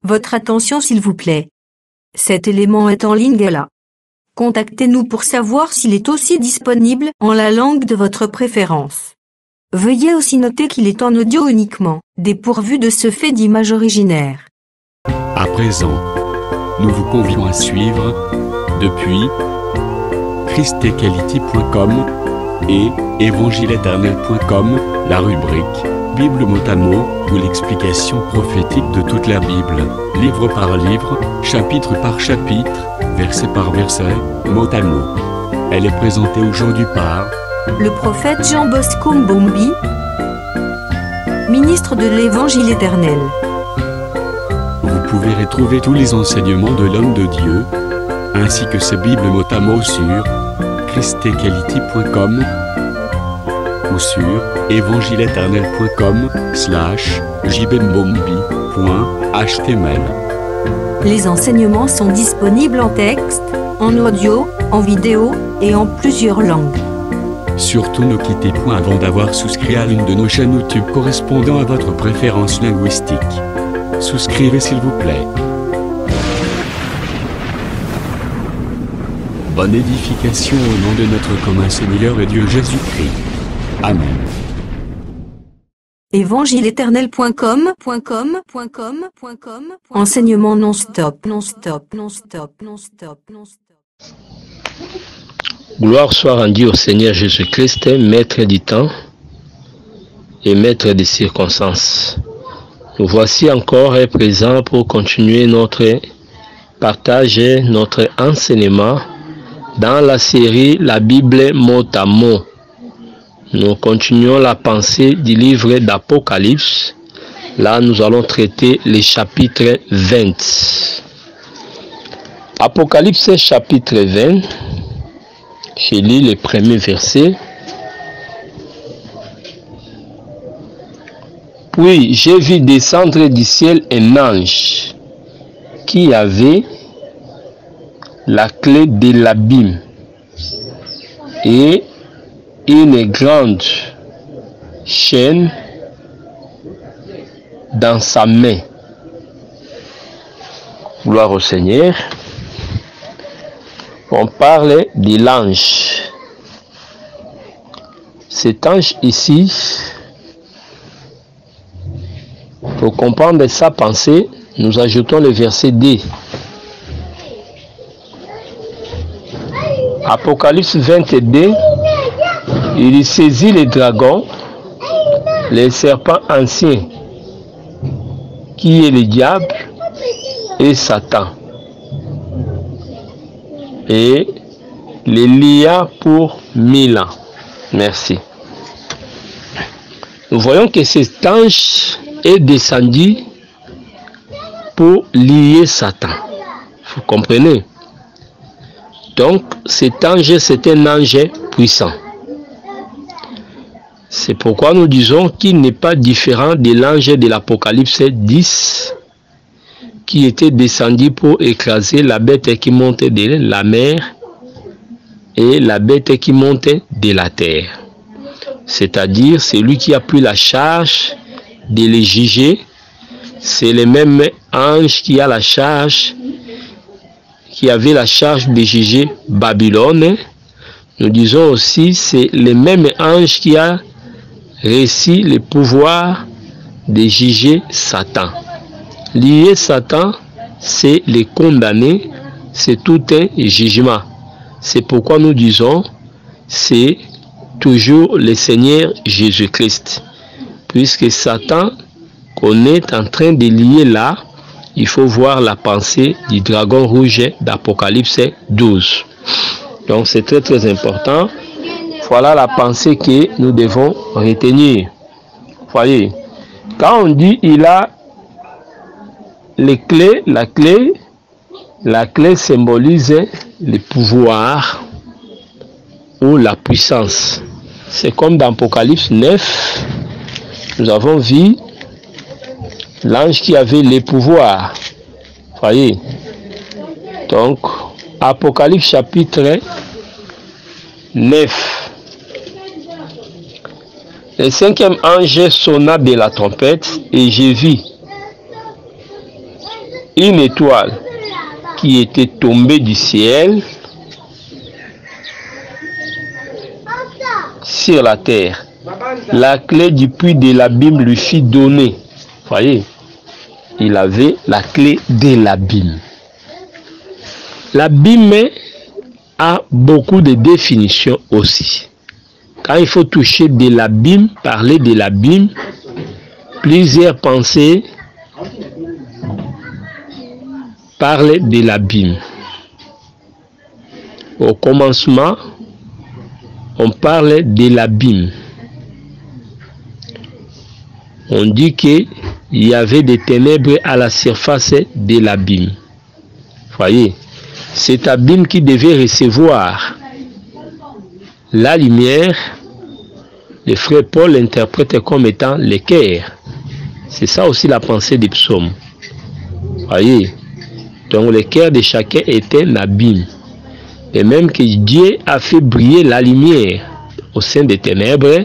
Votre attention s'il vous plaît. Cet élément est en ligne là. Contactez-nous pour savoir s'il est aussi disponible en la langue de votre préférence. Veuillez aussi noter qu'il est en audio uniquement, dépourvu de ce fait d'image originaire. À présent, nous vous convions à suivre, depuis christequality.com et évangile-éternel.com, la rubrique Bible mot à mot, ou l'explication prophétique de toute la Bible, livre par livre, chapitre par chapitre, verset par verset, mot à mot. Elle est présentée aujourd'hui par le prophète Jean Bosco Mbombi, ministre de l'Évangile éternel. Vous pouvez retrouver tous les enseignements de l'homme de Dieu, ainsi que ses Bibles mot à mot sur christequality.com ou sur évangile-éternel.com/jbmbombi.html. Les enseignements sont disponibles en texte, en audio, en vidéo et en plusieurs langues. Surtout ne quittez point avant d'avoir souscrit à l'une de nos chaînes YouTube correspondant à votre préférence linguistique. Souscrivez s'il vous plaît. Bonne édification au nom de notre commun Seigneur et Dieu Jésus-Christ. Amen. évangile-éternel.com Enseignement non-stop. Gloire soit rendue au Seigneur Jésus-Christ, maître du temps et maître des circonstances. Nous voici encore présents pour continuer notre partage, notre enseignement dans la série La Bible mot à mot. Nous continuons la pensée du livre d'Apocalypse. Là, nous allons traiter les chapitres 20. Apocalypse chapitre 20. Je lis le premier verset. Puis j'ai vu descendre du ciel un ange qui avait la clé de l'abîme et une grande chaîne dans sa main. Gloire au Seigneur. On parle de l'ange. Cet ange ici, pour comprendre sa pensée, nous ajoutons le verset 2. Apocalypse 22, il saisit les dragons, les serpents anciens, qui est le diable et Satan, et les lia pour 1000 ans. Merci. Nous voyons que cet ange est descendu pour lier Satan. Vous comprenez? Donc, cet ange, c'est un ange puissant. C'est pourquoi nous disons qu'il n'est pas différent de l'ange de l'Apocalypse 10, qui était descendu pour écraser la bête qui monte de la mer et la bête qui monte de la terre. C'est-à-dire, celui qui a pris la charge de les juger, c'est le même ange qui a la charge, qui avait la charge de juger Babylone. Nous disons aussi, c'est le même ange qui a reçu le pouvoir de juger Satan. Lier Satan, c'est le condamner, c'est tout un jugement. C'est pourquoi nous disons, c'est toujours le Seigneur Jésus-Christ. Puisque Satan qu'on est en train de lier là, il faut voir la pensée du dragon rouge d'Apocalypse 12. Donc c'est très très important. Voilà la pensée que nous devons retenir. Voyez, quand on dit il a les clés, la clé symbolise le pouvoir ou la puissance. C'est comme dans Apocalypse 9, nous avons vu l'ange qui avait les pouvoirs. Voyez. Donc, Apocalypse chapitre 9. Le cinquième ange sonna de la trompette et j'ai vu une étoile qui était tombée du ciel sur la terre. La clé du puits de l'abîme lui fut donnée. Voyez, il avait la clé de l'abîme. L'abîme a beaucoup de définitions aussi. Quand il faut toucher de l'abîme, parler de l'abîme, plusieurs pensées parlent de l'abîme. Au commencement, on parle de l'abîme. On dit qu'il y avait des ténèbres à la surface de l'abîme. Voyez, cet abîme qui devait recevoir la lumière, le frère Paul l'interprète comme étant l'équerre. C'est ça aussi la pensée du psaume. Voyez, donc l'équerre de chacun était un abîme. Et même que Dieu a fait briller la lumière au sein des ténèbres,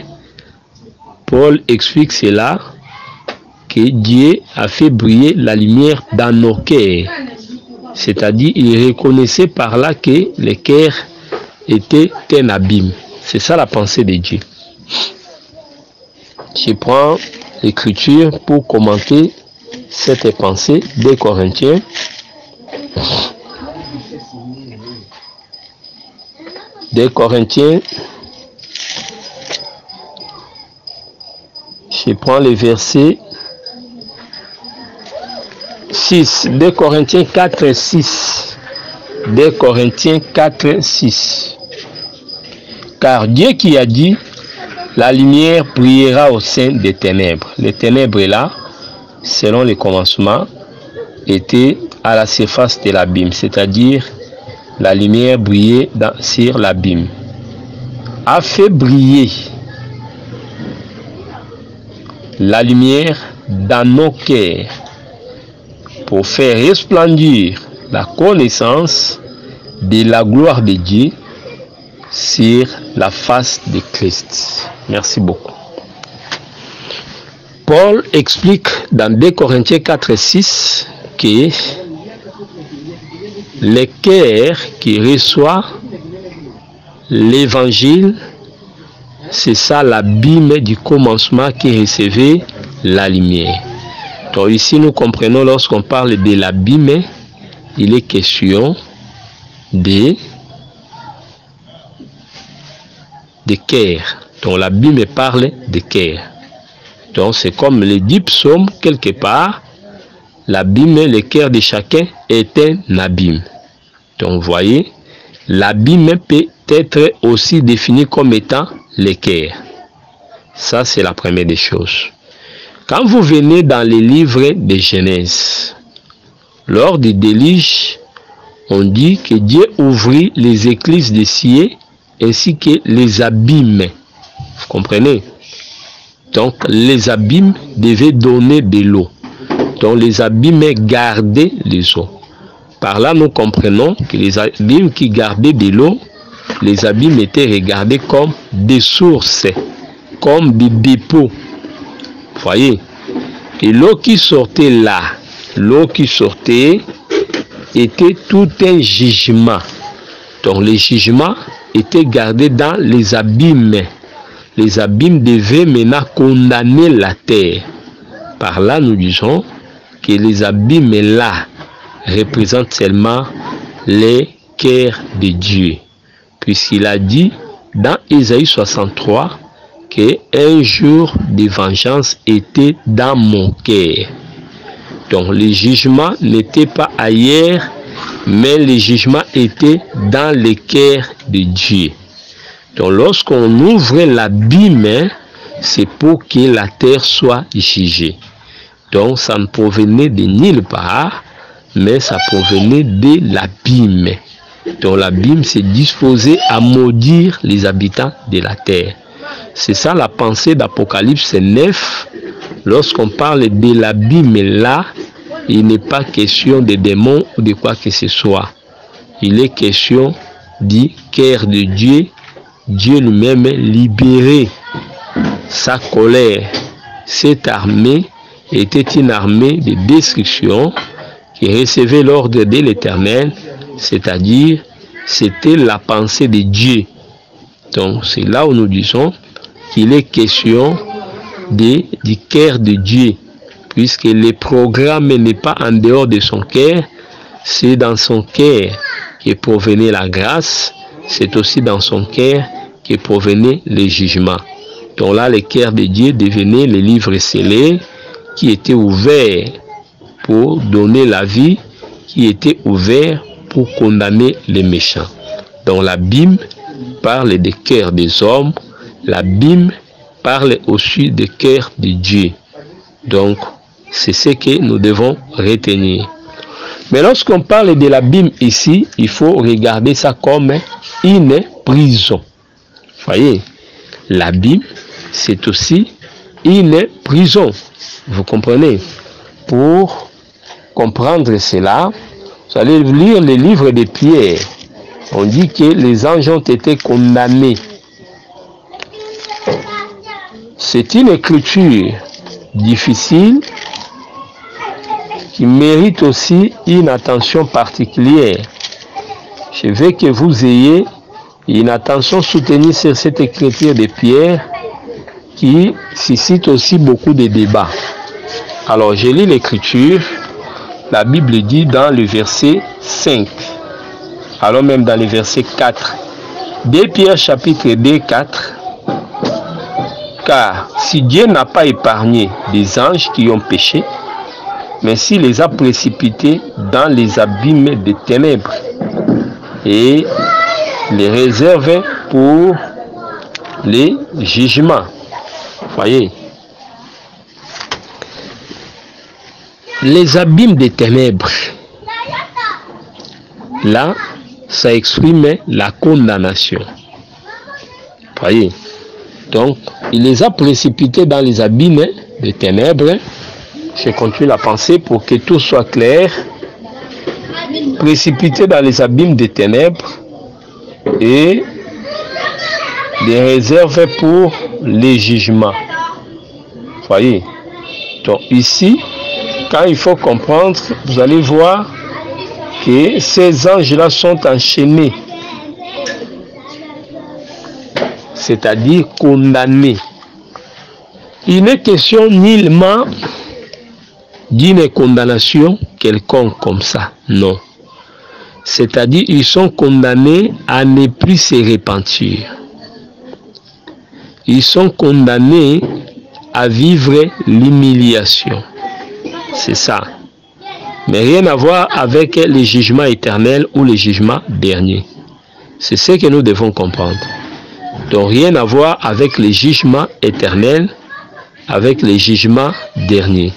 Paul explique cela, que Dieu a fait briller la lumière dans nos cœurs. C'est-à-dire, il reconnaissait par là que l'équerre était un abîme. C'est ça la pensée de Dieu. Je prends l'écriture pour commenter cette pensée des Corinthiens. Des Corinthiens, je prends le verset 6, 2 Corinthiens 4, 6. 2 Corinthiens 4, 6. Car Dieu qui a dit, la lumière brillera au sein des ténèbres. Les ténèbres là, selon le commencement, étaient à la surface de l'abîme, c'est-à-dire la lumière brillait sur l'abîme. A fait briller la lumière dans nos cœurs pour faire resplendir la connaissance de la gloire de Dieu sur la face de Christ. Merci beaucoup. Paul explique dans 2 Corinthiens 4 et 6 que le cœur qui reçoit l'évangile, c'est ça l'abîme du commencement qui recevait la lumière. Donc ici nous comprenons, lorsqu'on parle de l'abîme, il est question de cœur. Donc l'abîme parle de cœur. Donc c'est comme le dit psaume quelque part, l'abîme, le cœur de chacun est un abîme. Donc vous voyez, l'abîme peut être aussi défini comme étant le cœur. Ça c'est la première des choses. Quand vous venez dans les livres de Genèse, lors du déluge, on dit que Dieu ouvrit les écluses des cieux ainsi que les abîmes. Vous comprenez? Donc les abîmes devaient donner de l'eau. Donc les abîmes gardaient les eaux. Par là nous comprenons que les abîmes qui gardaient de l'eau, les abîmes étaient regardés comme des sources, comme des dépôts. Vous voyez? Et l'eau qui sortait là, l'eau qui sortait était tout un jugement. Donc les jugements étaient gardés dans les abîmes. Les abîmes devaient maintenant condamner la terre. Par là, nous disons que les abîmes là représentent seulement les cœurs de Dieu. Puisqu'il a dit dans Ésaïe 63 qu'un jour de vengeance était dans mon cœur. Donc les jugements n'étaient pas ailleurs, mais les jugements étaient dans le cœur de Dieu. Donc lorsqu'on ouvre l'abîme, c'est pour que la terre soit jugée. Donc ça ne provenait de nulle part, mais ça provenait de l'abîme. Donc l'abîme s'est disposé à maudire les habitants de la terre. C'est ça la pensée d'Apocalypse 9. Lorsqu'on parle de l'abîme là, il n'est pas question de démons ou de quoi que ce soit. Il est question du cœur de Dieu. Dieu lui-même libéré sa colère. Cette armée était une armée de destruction qui recevait l'ordre de l'Éternel, c'est-à-dire c'était la pensée de Dieu. Donc c'est là où nous disons qu'il est question du cœur de Dieu, puisque le programme n'est pas en dehors de son cœur, c'est dans son cœur que provenait la grâce, c'est aussi dans son cœur que provenait le jugement. Donc là, le cœur de Dieu devenait le livre scellé qui était ouvert pour donner la vie, qui était ouvert pour condamner les méchants. Donc la Bible parle des cœurs des hommes, la Bible parle aussi des cœurs de Dieu. Donc c'est ce que nous devons retenir. Mais lorsqu'on parle de la Bible ici, il faut regarder ça comme une prison. Voyez, la Bible, c'est aussi une prison. Vous comprenez? Pour comprendre cela, vous allez lire le livre de Pierre. On dit que les anges ont été condamnés. C'est une écriture difficile qui mérite aussi une attention particulière. Je veux que vous ayez une attention soutenue sur cette écriture de Pierre qui suscite aussi beaucoup de débats. Alors, je lis l'écriture. La Bible dit dans le verset 5, alors même dans le verset 4, 2 Pierre chapitre 2, 4, car si Dieu n'a pas épargné des anges qui ont péché, mais s'il les a précipités dans les abîmes des ténèbres et les réserve pour les jugements. Voyez, les abîmes des ténèbres, là, ça exprime la condamnation. Voyez, donc, il les a précipités dans les abîmes des ténèbres. Je continue la pensée pour que tout soit clair. Précipités dans les abîmes des ténèbres et les réserves pour les jugements. Voyez, donc ici, quand il faut comprendre, vous allez voir que ces anges-là sont enchaînés, c'est-à-dire condamnés. Il n'est question nullement d'une condamnation quelconque comme ça, non. C'est-à-dire ils sont condamnés à ne plus se repentir. Ils sont condamnés à vivre l'humiliation. C'est ça. Mais rien à voir avec les jugements éternels ou les jugements derniers. C'est ce que nous devons comprendre. Donc rien à voir avec les jugements éternels, avec les jugements derniers.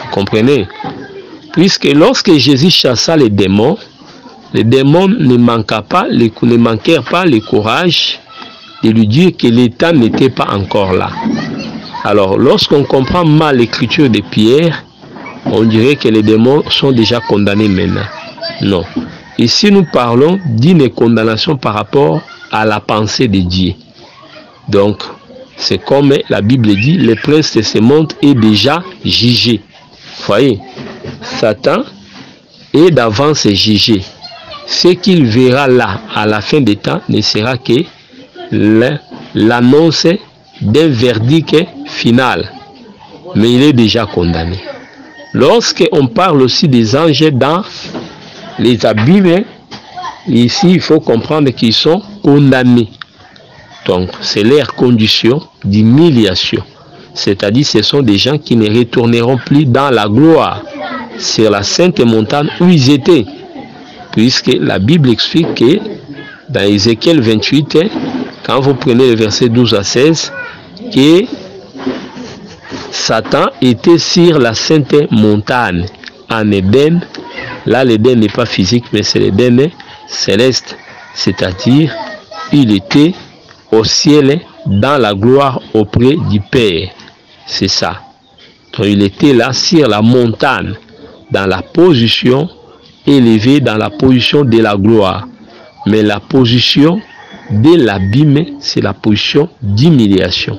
Vous comprenez? Puisque lorsque Jésus chassa les démons ne manquèrent pas le courage de lui dire que l'État n'était pas encore là. Alors, lorsqu'on comprend mal l'écriture de Pierre, on dirait que les démons sont déjà condamnés maintenant. Non. Ici, nous parlons d'une condamnation par rapport à la pensée de Dieu. Donc, c'est comme la Bible dit, le prince de ce monde est déjà jugé. Vous voyez, Satan est d'avance jugé. Ce qu'il verra là, à la fin des temps, ne sera que l'annonce d'un verdict final. Mais il est déjà condamné. Lorsqu'on parle aussi des anges dans les abîmes, ici il faut comprendre qu'ils sont condamnés. Donc c'est leur condition d'humiliation. C'est-à-dire ce sont des gens qui ne retourneront plus dans la gloire sur la sainte montagne où ils étaient. Puisque la Bible explique que dans Ézéchiel 28, quand vous prenez le verset 12 à 16, que Satan était sur la sainte montagne en Éden. Là, l'Éden n'est pas physique, mais c'est l'Éden céleste. C'est-à-dire, il était au ciel dans la gloire auprès du Père. C'est ça. Donc, il était là sur la montagne, dans la position élevée, dans la position de la gloire. Mais la position de l'abîme, c'est la position d'humiliation.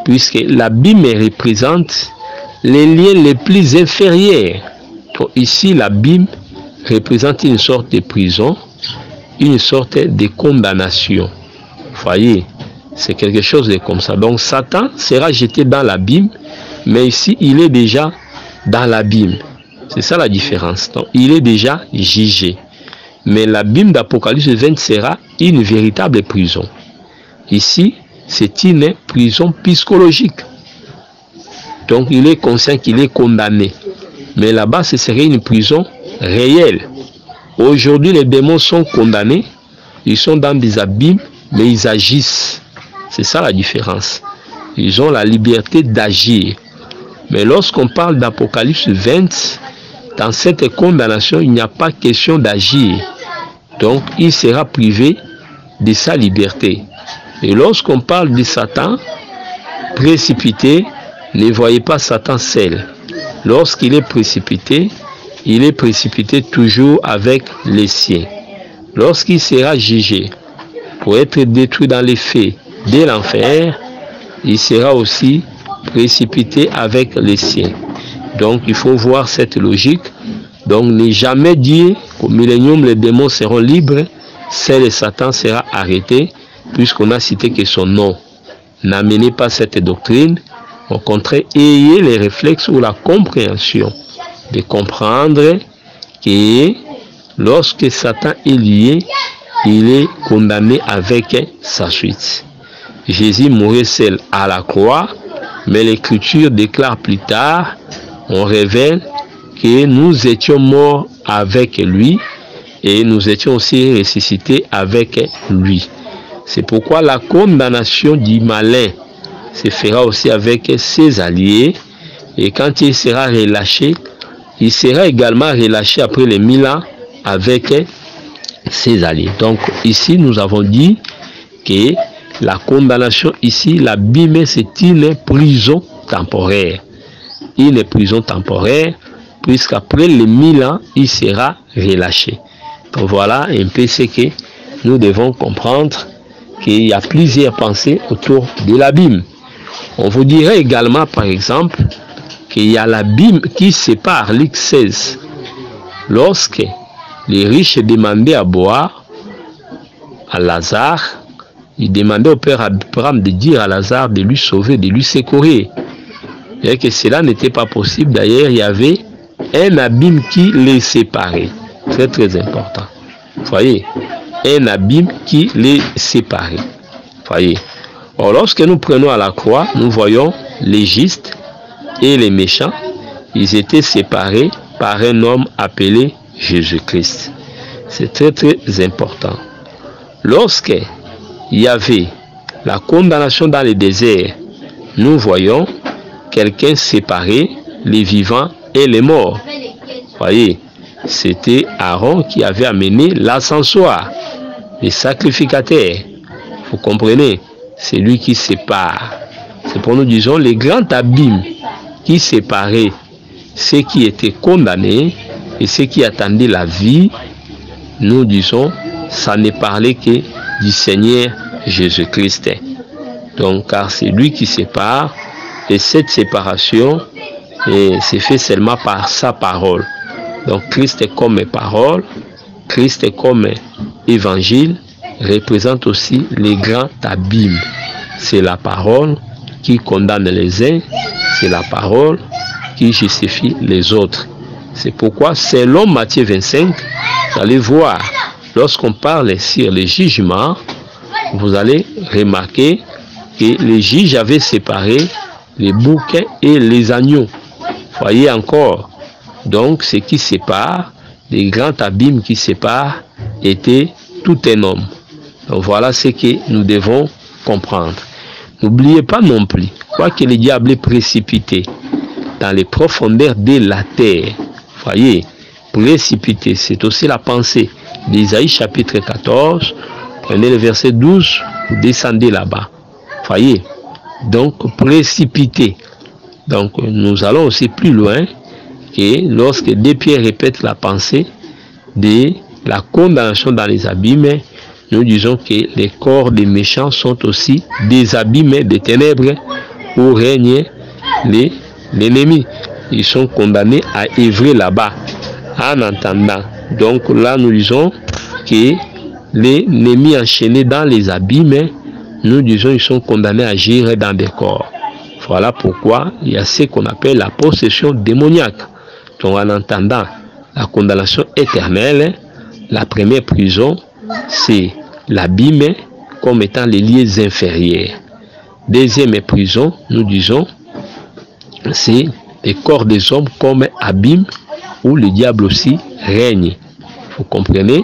Puisque l'abîme représente les liens les plus inférieurs. Donc ici, l'abîme représente une sorte de prison, une sorte de condamnation. Vous voyez, c'est quelque chose de comme ça. Donc Satan sera jeté dans l'abîme, mais ici, il est déjà dans l'abîme. C'est ça la différence. Donc, il est déjà jugé. Mais l'abîme d'Apocalypse 20 sera une véritable prison. Ici, c'est une prison psychologique. Donc, il est conscient qu'il est condamné. Mais là-bas, ce serait une prison réelle. Aujourd'hui, les démons sont condamnés. Ils sont dans des abîmes, mais ils agissent. C'est ça la différence. Ils ont la liberté d'agir. Mais lorsqu'on parle d'Apocalypse 20, dans cette condamnation, il n'y a pas question d'agir. Donc, il sera privé de sa liberté. Et lorsqu'on parle de Satan, précipité, ne voyez pas Satan seul. Lorsqu'il est précipité, il est précipité toujours avec les siens. Lorsqu'il sera jugé pour être détruit dans les feux de l'enfer, il sera aussi précipité avec les siens. Donc il faut voir cette logique. Donc ne jamais dire qu'au millénium les démons seront libres, seul Satan sera arrêté, puisqu'on a cité que son nom. N'amenez pas cette doctrine. Au contraire, ayez les réflexes ou la compréhension de comprendre que lorsque Satan est lié, il est condamné avec sa suite. Jésus mourut seul à la croix, mais l'Écriture déclare plus tard, on révèle que nous étions morts avec lui et nous étions aussi ressuscités avec lui. C'est pourquoi la condamnation du malin se fera aussi avec ses alliés, et quand il sera relâché, il sera également relâché après les 1000 ans avec ses alliés. Donc ici nous avons dit que la condamnation ici, l'abîme, c'est une prison temporaire. Une prison temporaire, puisqu'après les 1000 ans, il sera relâché. Donc voilà un peu ce que nous devons comprendre, qu'il y a plusieurs pensées autour de l'abîme. On vous dirait également, par exemple, qu'il y a l'abîme qui sépare, Luc 16. Lorsque les riches demandaient à boire à Lazare, ils demandaient au Père Abraham de dire à Lazare de lui sauver, de lui secourir. Et que cela n'était pas possible. D'ailleurs, il y avait un abîme qui les séparait. C'est très important. Vous voyez, un abîme qui les séparait. Vous voyez. Or, lorsque nous prenons à la croix, nous voyons les justes et les méchants. Ils étaient séparés par un homme appelé Jésus-Christ. C'est très très important. Lorsque il y avait la condamnation dans le désert, nous voyons quelqu'un séparer les vivants et les morts. Voyez, c'était Aaron qui avait amené l'ascensoir, les sacrificateurs. Vous comprenez? C'est lui qui sépare. C'est pour nous disons les grands abîmes qui séparaient ceux qui étaient condamnés et ceux qui attendaient la vie. Nous disons, ça ne parlait que du Seigneur Jésus-Christ. Donc, car c'est lui qui sépare, et cette séparation s'est faite seulement par sa parole. Donc, Christ comme parole, Christ comme évangile, représente aussi les grands abîmes. C'est la parole qui condamne les uns, c'est la parole qui justifie les autres. C'est pourquoi, selon Matthieu 25, vous allez voir, lorsqu'on parle sur les jugements, vous allez remarquer que les juges avaient séparé les boucs et les agneaux. Voyez encore, donc ce qui sépare, les grands abîmes qui séparent, était tout un homme. Donc voilà ce que nous devons comprendre. N'oubliez pas non plus, quoique le diable est précipité dans les profondeurs de la terre. Voyez, précipité, c'est aussi la pensée d'Isaïe chapitre 14. Prenez le verset 12, vous descendez là-bas. Voyez, donc précipité. Donc nous allons aussi plus loin que lorsque deux Pierre répète la pensée de la condamnation dans les abîmes, nous disons que les corps des méchants sont aussi des abîmes des ténèbres où règne l'ennemi. ils sont condamnés à œuvrer là-bas. En attendant, donc là nous disons que l'ennemi enchaîné dans les abîmes, nous disons ils sont condamnés à agir dans des corps. Voilà pourquoi il y a ce qu'on appelle la possession démoniaque. Donc en entendant la condamnation éternelle, la première prison, c'est l'abîme comme étant les lieux inférieurs. Deuxième prison, nous disons, c'est les corps des hommes comme abîme où le diable aussi règne. Vous comprenez?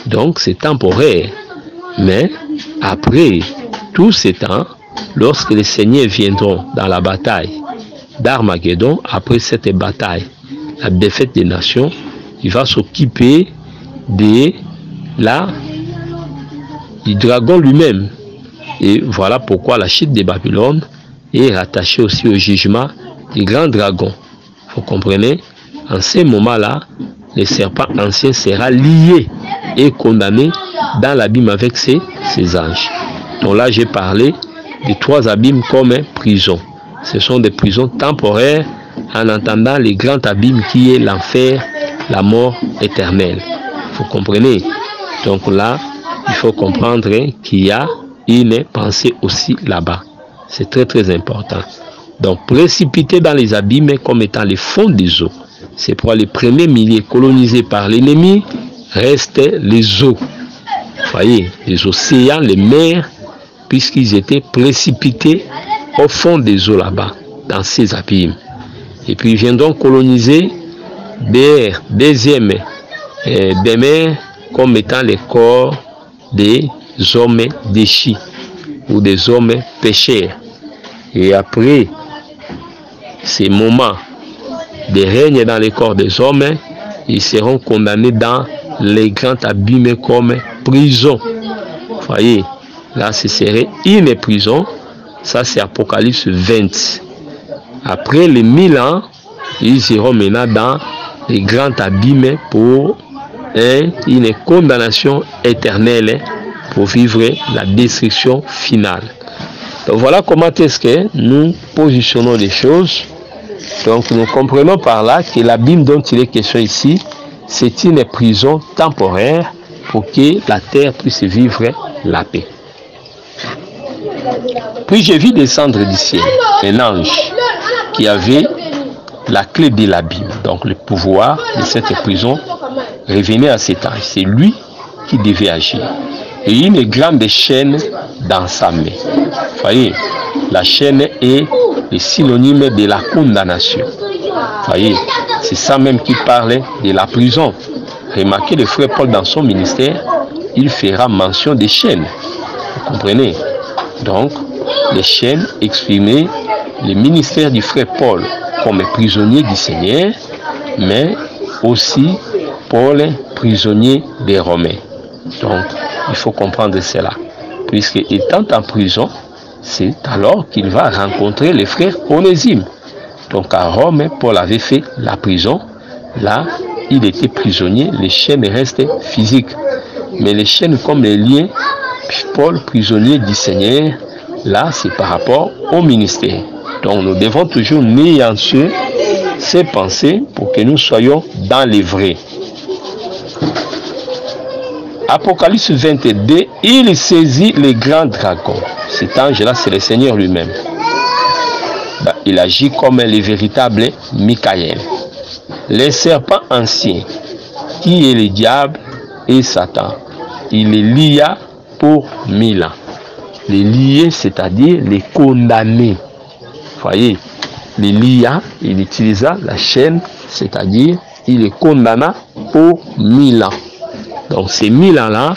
Donc c'est temporaire. Mais après tout ce temps, lorsque les seigneurs viendront dans la bataille d'Armageddon, après cette bataille, la défaite des nations, il va s'occuper du dragon lui-même. Et voilà pourquoi la chute de Babylone est rattachée aussi au jugement du grand dragon. Vous comprenez? En ce moment-là, le serpent ancien sera lié et condamné dans l'abîme avec ses anges. Donc là, j'ai parlé des 3 abîmes comme prison. Ce sont des prisons temporaires en attendant le grand abîme qui est l'enfer, la mort éternelle. Vous comprenez? Donc là, il faut comprendre qu'il y a une pensée aussi là-bas. C'est très très important. Donc précipiter dans les abîmes comme étant les fonds des eaux. C'est pour les premiers milliers colonisés par l'ennemi restent les eaux. Vous voyez, les océans, les mers, puisqu'ils étaient précipités au fond des eaux là-bas, dans ces abîmes. Et puis ils viendront coloniser des mers comme étant les corps des hommes déchus ou des hommes pécheurs. Et après ces moments de règne dans les corps des hommes, ils seront condamnés dans les grands abîmes comme prison. Vous voyez, là ce serait une prison. Ça c'est Apocalypse 20. Après les 1000 ans, ils iront maintenant dans les grands abîmes pour une condamnation éternelle pour vivre la destruction finale. Donc voilà comment est-ce que nous positionnons les choses. Donc nous comprenons par là que l'abîme dont il est question ici, c'est une prison temporaire pour que la terre puisse vivre la paix. Puis j'ai vu descendre du ciel un ange qui avait la clé de l'abîme. Donc le pouvoir de cette prison revenait à cet ange. C'est lui qui devait agir. Et une grande chaîne dans sa main. Vous voyez, la chaîne est le synonyme de la condamnation. Vous voyez, c'est ça même qui parle de la prison. Remarquez le frère Paul dans son ministère, il fera mention des chaînes. Vous comprenez? Donc, les chaînes exprimaient le ministère du frère Paul comme prisonnier du Seigneur, mais aussi Paul, prisonnier des Romains. Donc, il faut comprendre cela. Puisque étant en prison, c'est alors qu'il va rencontrer les frères Onésime. Donc à Rome, Paul avait fait la prison. Là, il était prisonnier. Les chaînes restent physiques. Mais les chaînes comme les liens, Paul, prisonnier du Seigneur, là, c'est par rapport au ministère. Donc nous devons toujours nuancer ces pensées pour que nous soyons dans les vrais. Apocalypse 22, il saisit les grands dragons. Cet ange-là, c'est le Seigneur lui-même. Il agit comme le véritable Michael. Les serpents anciens, qui est le diable et Satan, il les lia pour 1000 ans. Les lier, c'est-à-dire les condamner. Vous voyez, les lia, il utilisa la chaîne, c'est-à-dire il les condamna pour 1000 ans. Donc ces 1000 ans-là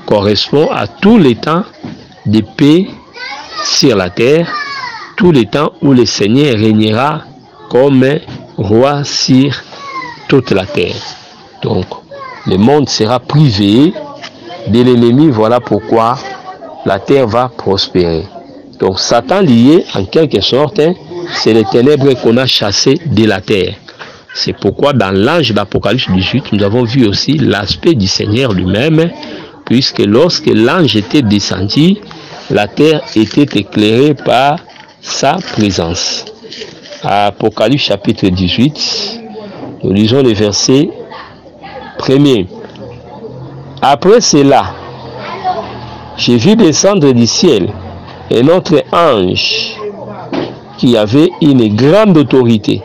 correspondent à tous les temps de paix sur la terre, tous les temps où le Seigneur régnera comme roi sur toute la terre. Donc le monde sera privé de l'ennemi, voilà pourquoi la terre va prospérer. Donc Satan lié, en quelque sorte, c'est les ténèbres qu'on a chassées de la terre. C'est pourquoi dans l'ange d'Apocalypse 18, nous avons vu aussi l'aspect du Seigneur lui-même, puisque lorsque l'ange était descendu, la terre était éclairée par sa présence. Apocalypse chapitre 18, nous lisons le verset 1er. Après cela, j'ai vu descendre du ciel un autre ange qui avait une grande autorité,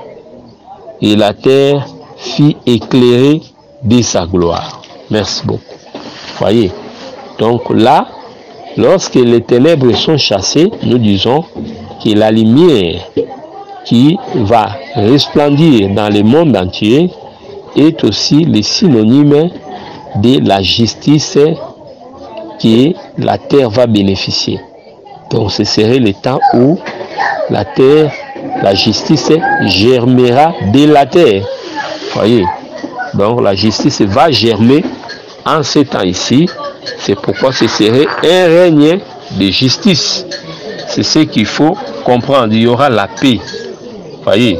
et la terre fit éclairer de sa gloire. Merci beaucoup. Voyez, donc là, lorsque les ténèbres sont chassées, nous disons que la lumière qui va resplendir dans le monde entier est aussi le synonyme de la justice que la terre va bénéficier. Donc ce serait le temps où la terre, la justice germera de la terre. Voyez, donc la justice va germer en ce temps ici. C'est pourquoi ce serait un règne de justice. C'est ce qu'il faut comprendre. Il y aura la paix. Voyez,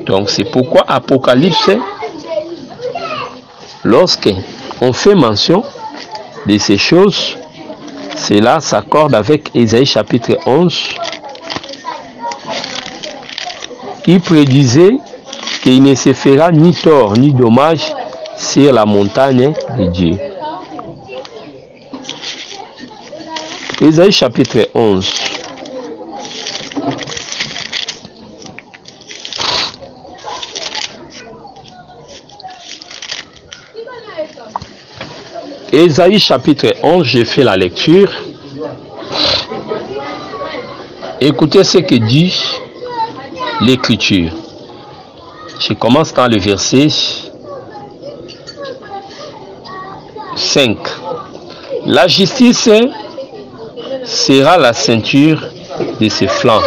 donc c'est pourquoi Apocalypse, lorsque on fait mention de ces choses, cela s'accorde avec Ésaïe chapitre 11, qui prédisait qu'il ne se fera ni tort ni dommage sur la montagne de Dieu. Ésaïe chapitre 11. Ésaïe chapitre 11, j'ai fait la lecture. Écoutez ce que dit l'Écriture. Je commence dans le verset 5. La justice sera la ceinture de ses flancs,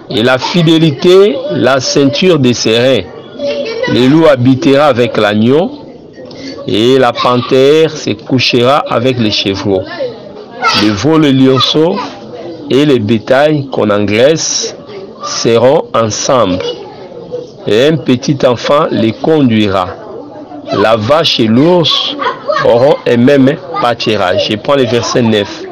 et la fidélité la ceinture de ses reins. Le loup habitera avec l'agneau, et la panthère se couchera avec les chevreaux. Le veau, le lionceau et le bétail qu'on engraisse seront ensemble, et un petit enfant les conduira. La vache et l'ours auront un même pâturage. Je prends le verset 9.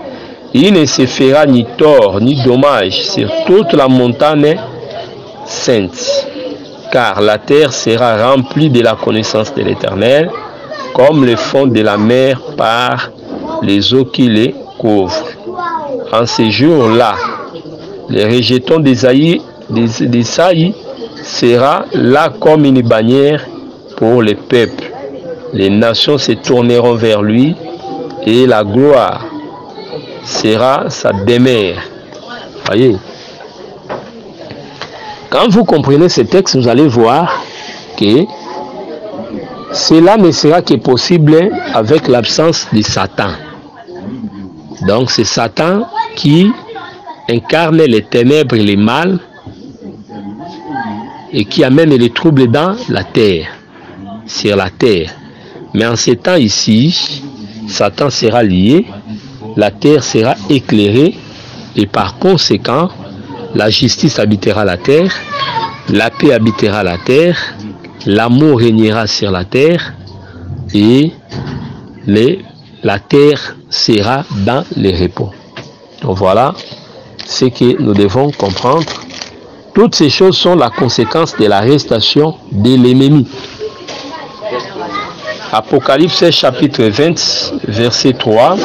Il ne se fera ni tort ni dommage sur toute la montagne sainte, car la terre sera remplie de la connaissance de l'Éternel, comme le fond de la mer par les eaux qui les couvrent. En ce jour-là, le rejeton d'Ésaïe sera là comme une bannière pour les peuples. Les nations se tourneront vers lui, et la gloire sera sa demeure. Voyez. Quand vous comprenez ce texte, vous allez voir que cela ne sera que possible avec l'absence de Satan. Donc c'est Satan qui incarne les ténèbres et les mal et qui amène les troubles dans la terre, sur la terre. Mais en ce temps ici, Satan sera lié, la terre sera éclairée et par conséquent, la justice habitera la terre, la paix habitera la terre, l'amour régnera sur la terre et la terre sera dans le repos. Donc voilà ce que nous devons comprendre. Toutes ces choses sont la conséquence de l'arrestation de l'ennemi. Apocalypse chapitre 20, verset 3.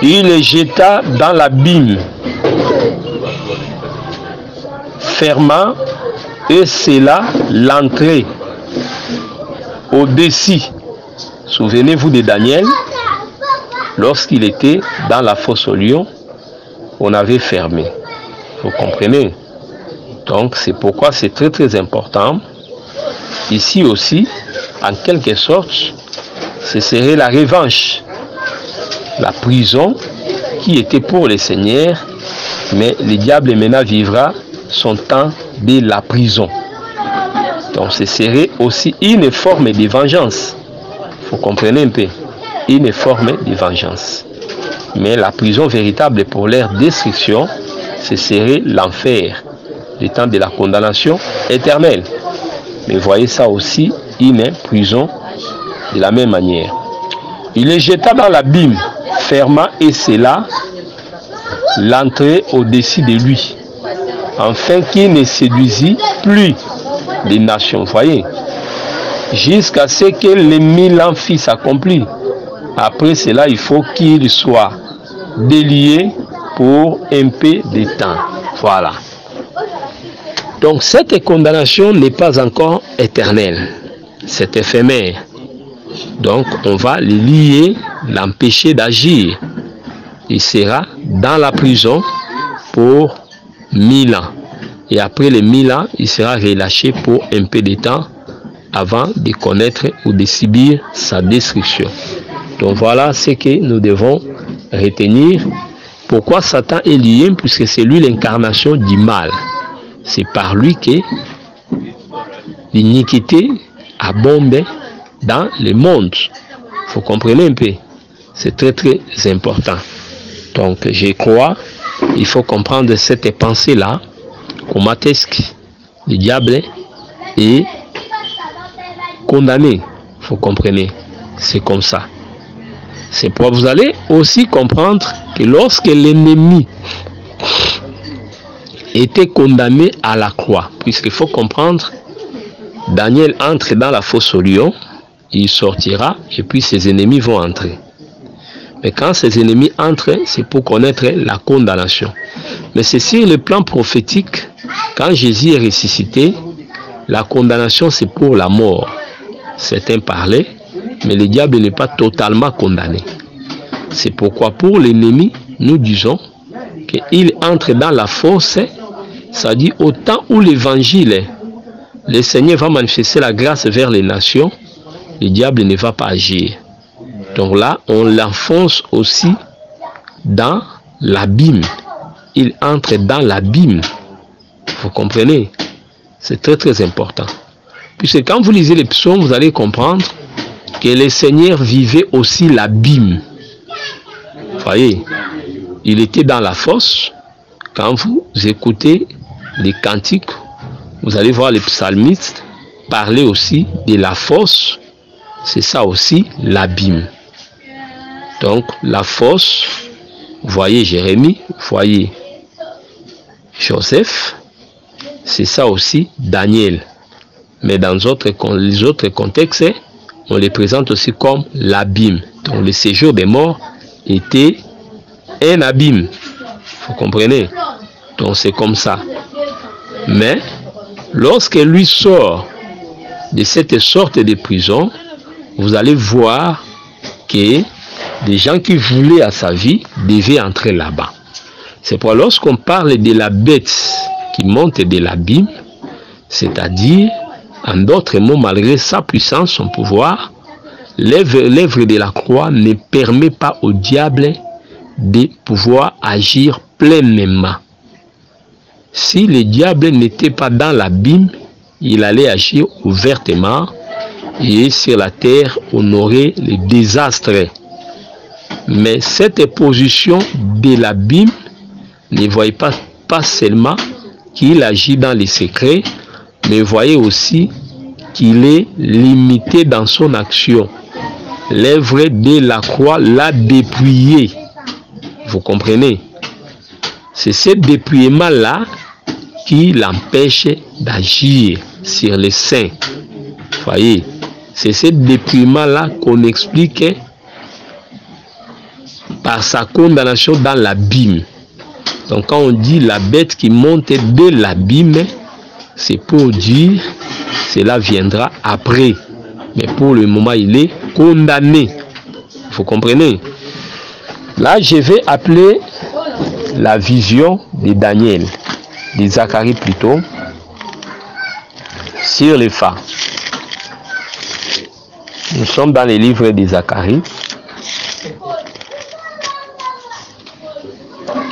Il les jeta dans l'abîme, fermant et scella l'entrée au-dessus. Souvenez-vous de Daniel, lorsqu'il était dans la fosse au lion, on avait fermé. Vous comprenez? Donc c'est pourquoi c'est très très important. Ici aussi, en quelque sorte, ce serait la revanche. La prison qui était pour les seigneurs, mais le diable maintenant vivra son temps de la prison. Donc ce serait aussi une forme de vengeance. Vous comprenez un peu? Une forme de vengeance. Mais la prison véritable pour leur destruction, ce serait l'enfer, le temps de la condamnation éternelle. Mais voyez ça aussi, une prison de la même manière. Il les jeta dans l'abîme, ferma et scella l'entrée au-dessus de lui, afin qu'il ne séduisit plus les nations. Voyez, jusqu'à ce que les 1000 ans fissent accomplis. Après cela, il faut qu'il soit délié pour un peu de temps. Voilà. Donc cette condamnation n'est pas encore éternelle, c'est éphémère. Donc on va le lier, l'empêcher d'agir. Il sera dans la prison pour 1000 ans. Et après les 1000 ans, il sera relâché pour un peu de temps avant de connaître ou de subir sa destruction. Donc voilà ce que nous devons retenir. Pourquoi Satan est lié? Puisque c'est lui l'incarnation du mal. C'est par lui que l'iniquité abonde dans le monde. Vous comprenez un peu? C'est très très important. Donc je crois, il faut comprendre cette pensée-là. Comment est-ce que le diable est condamné? Vous comprenez? C'est comme ça. C'est pour vous allez aussi comprendre que lorsque l'ennemi était condamné à la croix, puisqu'il faut comprendre, Daniel entre dans la fosse au lion, il sortira et puis ses ennemis vont entrer. Mais quand ses ennemis entrent, c'est pour connaître la condamnation. Mais c'est sur le plan prophétique, quand Jésus est ressuscité, la condamnation c'est pour la mort. Certains parlaient, mais le diable n'est pas totalement condamné. C'est pourquoi pour l'ennemi, nous disons qu'il entre dans la fosse, c'est-à-dire au temps où l'évangile, le Seigneur va manifester la grâce vers les nations, le diable ne va pas agir. Donc là, on l'enfonce aussi dans l'abîme. Il entre dans l'abîme. Vous comprenez? C'est très très important. Puisque quand vous lisez les psaumes, vous allez comprendre que le Seigneur vivait aussi l'abîme. Vous voyez, il était dans la fosse. Quand vous écoutez les cantiques, vous allez voir les psalmistes parler aussi de la fosse. C'est ça aussi l'abîme. Donc la fosse, voyez Jérémie, voyez Joseph, c'est ça aussi Daniel. Mais dans les autres contextes, on les présente aussi comme l'abîme. Donc le séjour des morts était un abîme. Vous comprenez? Donc c'est comme ça. Mais lorsque lui sort de cette sorte de prison, vous allez voir que des gens qui voulaient à sa vie devaient entrer là-bas. C'est pourquoi lorsqu'on parle de la bête qui monte de l'abîme, c'est-à-dire, en d'autres mots, malgré sa puissance, son pouvoir, l'œuvre de la croix ne permet pas au diable de pouvoir agir pleinement. Si le diable n'était pas dans l'abîme, il allait agir ouvertement et sur la terre honorer les désastres. Mais cette position de l'abîme ne voyez pas seulement qu'il agit dans les secrets, mais voyez aussi qu'il est limité dans son action. L'œuvre de la croix l'a dépouillé. Vous comprenez? C'est ce dépouillement-là qui l'empêche d'agir sur les saints. Voyez, c'est ce dépouillement-là qu'on explique par sa condamnation dans l'abîme. Donc quand on dit la bête qui monte de l'abîme, c'est pour dire cela viendra après. Mais pour le moment, il est condamné. Vous comprenez? Là, je vais appeler la vision de Daniel, de Zacharie plutôt, sur les phare. Nous sommes dans les livres de Zacharie.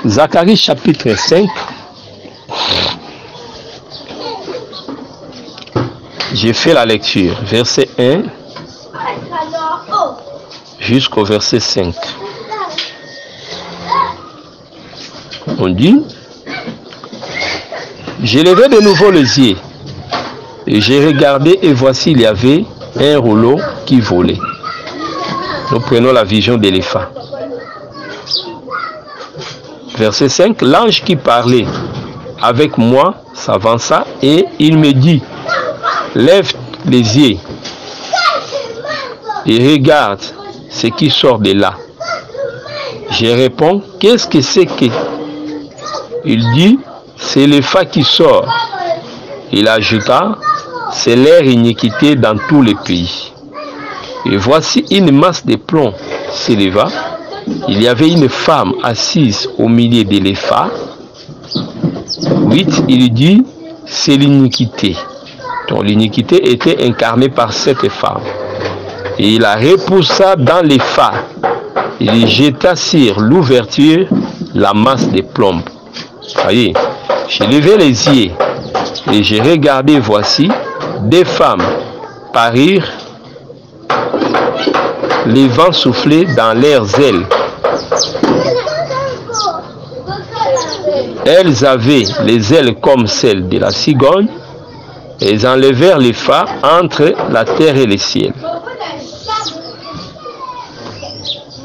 Zacharie chapitre 5. J'ai fait la lecture, verset 1 jusqu'au verset 5. On dit: j'ai levé de nouveau les yeux et j'ai regardé, et voici il y avait un rouleau qui volait. Nous prenons la vision d'éléphant. Verset 5, l'ange qui parlait avec moi s'avança et il me dit, lève les yeux et regarde ce qui sort de là. Je réponds, qu'est-ce que c'est que? Il dit, c'est le fa qui sort. Il ajouta, c'est leur iniquité dans tous les pays. Et voici une masse de plomb s'éleva. Il y avait une femme assise au milieu de l'épha. 8, il dit, c'est l'iniquité. Donc l'iniquité était incarnée par cette femme. Et il la repoussa dans l'épha. Il jeta sur l'ouverture la masse de plomb. Voyez, j'ai levé les yeux et j'ai regardé, voici, des femmes parir, les vents soufflaient dans leurs ailes. Elles avaient les ailes comme celles de la cigogne, et elles enlevèrent les phares entre la terre et le ciel.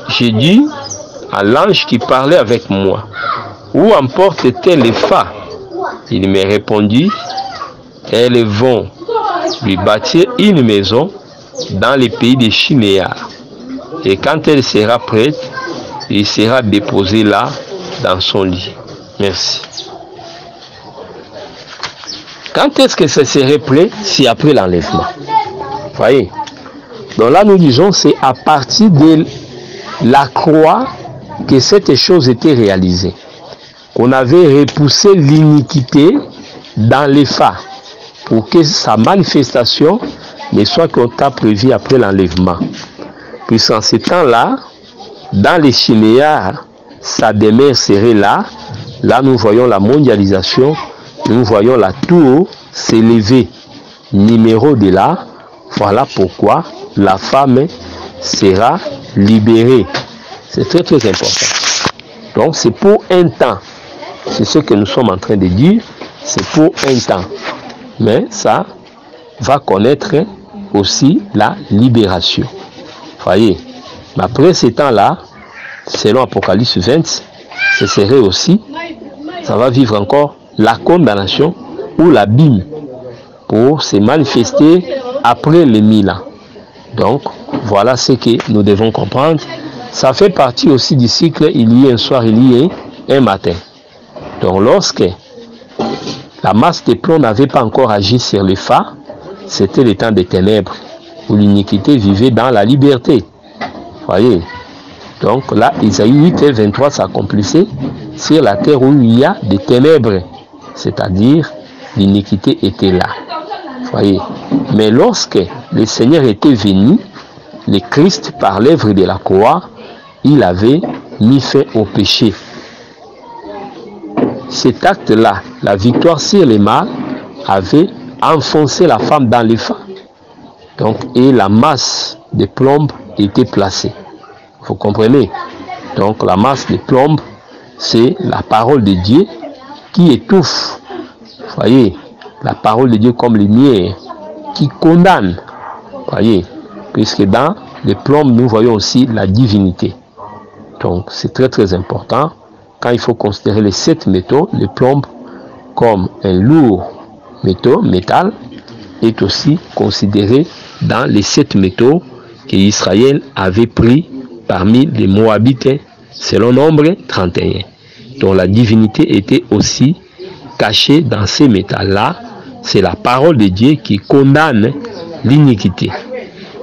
J'ai dit à l'ange qui parlait avec moi, où emportent-elles les phares? Il me répondit, elles vont lui bâtir une maison dans le pays de Shinéar. Et quand elle sera prête, il sera déposé là dans son lit. Merci. Quand est-ce que ça serait prêt? C'est après l'enlèvement. Voyez. Donc là, nous disons, c'est à partir de la croix que cette chose était réalisée. On avait repoussé l'iniquité dans les phares pour que sa manifestation ne soit qu'au temps prévu après l'enlèvement. Puisqu'en ce temps-là, dans les Shinéar, sa demeure serait là. Là, nous voyons la mondialisation, nous voyons la tour s'élever. Numéro de là, voilà pourquoi la femme sera libérée. C'est très très important. Donc c'est pour un temps. C'est ce que nous sommes en train de dire. C'est pour un temps. Mais ça va connaître aussi la libération. Voyez. Mais après ce temps-là, selon Apocalypse 20, ce serait aussi, ça va vivre encore la condamnation ou l'abîme pour se manifester après les 1000 ans. Donc, voilà ce que nous devons comprendre. Ça fait partie aussi du cycle, il y a un soir, il y a un matin. Donc, lorsque la masse de plomb n'avait pas encore agi sur les phares, c'était le temps des ténèbres, où l'iniquité vivait dans la liberté. Voyez. Donc là, Isaïe 8 et 23 s'accomplissait sur la terre où il y a des ténèbres, c'est-à-dire l'iniquité était là. Voyez. Mais lorsque le Seigneur était venu, le Christ, par l'œuvre de la croix, il avait mis fin au péché. Cet acte-là, la victoire sur les mal, avait enfoncé la femme dans les phares. Donc, et la masse de plomb était placée. Vous comprenez? Donc, la masse de plomb, c'est la parole de Dieu qui étouffe. Voyez, la parole de Dieu comme lumière qui condamne. Voyez, puisque dans les plombs, nous voyons aussi la divinité. Donc, c'est très très important. Quand il faut considérer les 7 métaux, le plomb comme un lourd métal est aussi considéré dans les 7 métaux qu'Israël avait pris parmi les Moabites selon Nombre 31. Donc la divinité était aussi cachée dans ces métals-là. C'est la parole de Dieu qui condamne l'iniquité.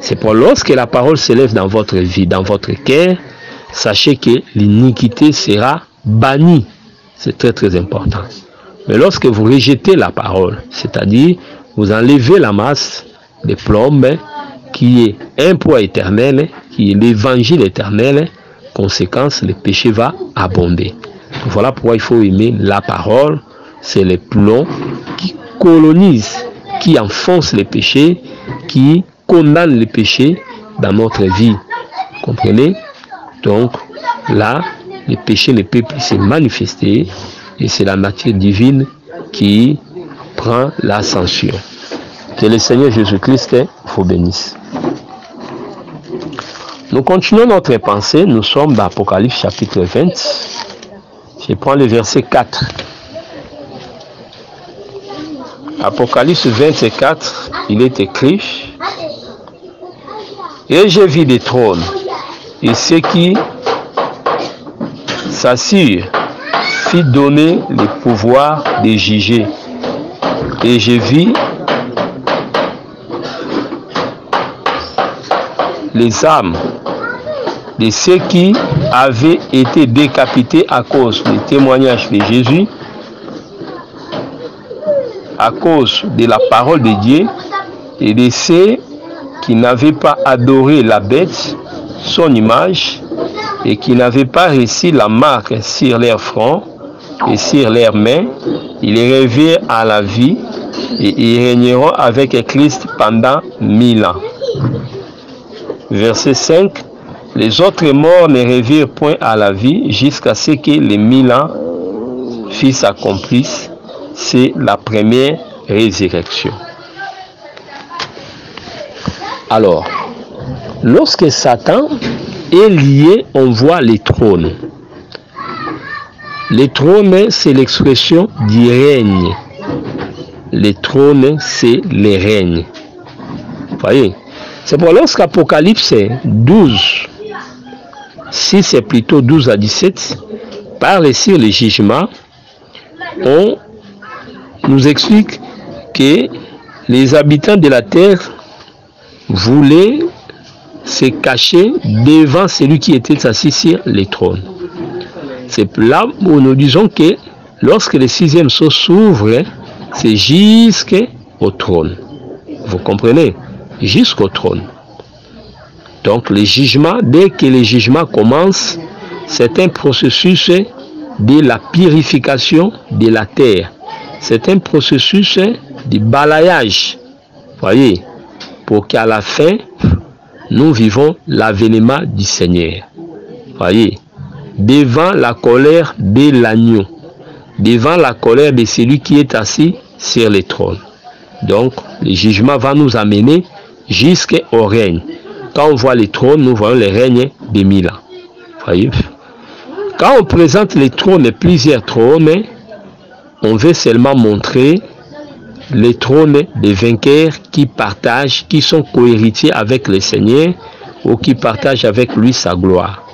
C'est pour lorsque la parole s'élève dans votre vie, dans votre cœur, sachez que l'iniquité sera bannie. C'est très très important. Mais lorsque vous rejetez la parole, c'est-à-dire vous enlevez la masse de plomb qui est un poids éternel, qui est l'évangile éternel, conséquence, le péché va abonder. Voilà pourquoi il faut aimer la parole. C'est le plomb qui colonise, qui enfonce les péchés, qui condamne les péchés dans notre vie. Comprenez? Donc là, le péché ne peut plus se manifester et c'est la nature divine qui prend l'ascension. Que le Seigneur Jésus-Christ vous bénisse. Nous continuons notre pensée. Nous sommes dans Apocalypse chapitre 20. Je prends le verset 4. Apocalypse 24, il est écrit: et j'ai vu des trônes, et ceux qui s'assirent fit donner le pouvoir de juger. Et j'ai vu les âmes de ceux qui avaient été décapités à cause du témoignage de Jésus, à cause de la parole de Dieu, et de ceux qui n'avaient pas adoré la bête, son image, et qui n'avaient pas reçu la marque sur leur front et sur leurs mains. Ils revirent à la vie et ils régneront avec Christ pendant 1000 ans. Verset 5. Les autres morts ne revirent point à la vie jusqu'à ce que les 1000 ans fils s'accomplissent. C'est la première résurrection. Alors, lorsque Satan est lié, on voit les trônes. Les trônes, c'est l'expression du règne. Les trônes, c'est les règnes. Vous voyez? C'est pour lorsqu'Apocalypse 12, 6 et plutôt 12 à 17, parle sur le jugement, on nous explique que les habitants de la terre voulaient se cacher devant celui qui était assis sur le trône. C'est là où nous disons que lorsque le 6e sceau s'ouvre, c'est jusqu'au trône. Vous comprenez? Jusqu'au trône. Donc le jugement, dès que le jugement commence, c'est un processus de la purification de la terre. C'est un processus de balayage. Voyez, pour qu'à la fin, nous vivons l'avènement du Seigneur. Voyez, devant la colère de l'agneau, devant la colère de celui qui est assis sur le trône. Donc, le jugement va nous amener jusqu'au règne. Quand on voit les trônes, nous voyons le règne de 1000 ans. Voyez? Quand on présente les trônes, plusieurs trônes, on veut seulement montrer les trônes des vainqueurs qui partagent, qui sont cohéritiers avec le Seigneur ou qui partagent avec lui sa gloire.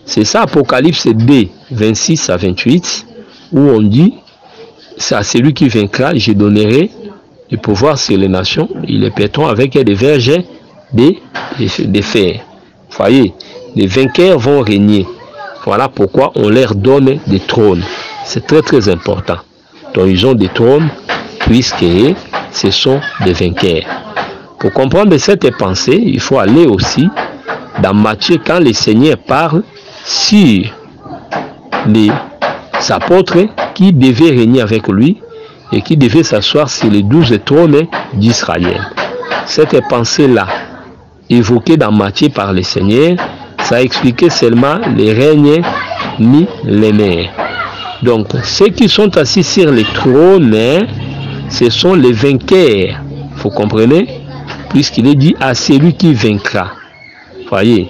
C'est ça Apocalypse 2, 26 à 28, où on dit, c'est à celui qui vaincra, je donnerai le pouvoir sur les nations, ils les pèteront avec des verges de fer. Voyez, les vainqueurs vont régner. Voilà pourquoi on leur donne des trônes. C'est très très important. Donc ils ont des trônes puisque ce sont des vainqueurs. Pour comprendre cette pensée, il faut aller aussi dans Matthieu quand le Seigneur parle sur les apôtres qui devaient régner avec lui et qui devaient s'asseoir sur les 12 trônes d'Israël. Cette pensée-là, évoquée dans Matthieu par le Seigneur, ça expliquait seulement les règnes millénaires. Donc, ceux qui sont assis sur les trônes, ce sont les vainqueurs. Vous comprenez? Puisqu'il est dit à celui qui vaincra. Voyez,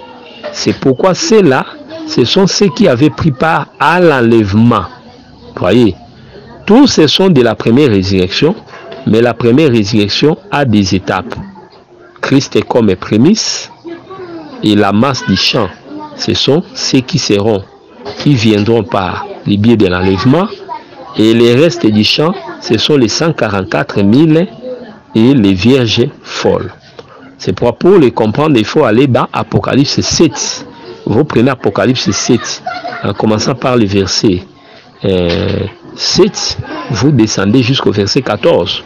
c'est pourquoi ceux-là, ce sont ceux qui avaient pris part à l'enlèvement. Voyez, tous ce sont de la première résurrection, mais la première résurrection a des étapes. Christ est comme prémisse, et la masse du champ, ce sont ceux qui viendront par le biais de l'enlèvement, et les restes du champ, ce sont les 144 000 et les vierges folles. C'est pour les comprendre, il faut aller dans Apocalypse 7. Vous prenez Apocalypse 7, en commençant par le verset 7, vous descendez jusqu'au verset 14.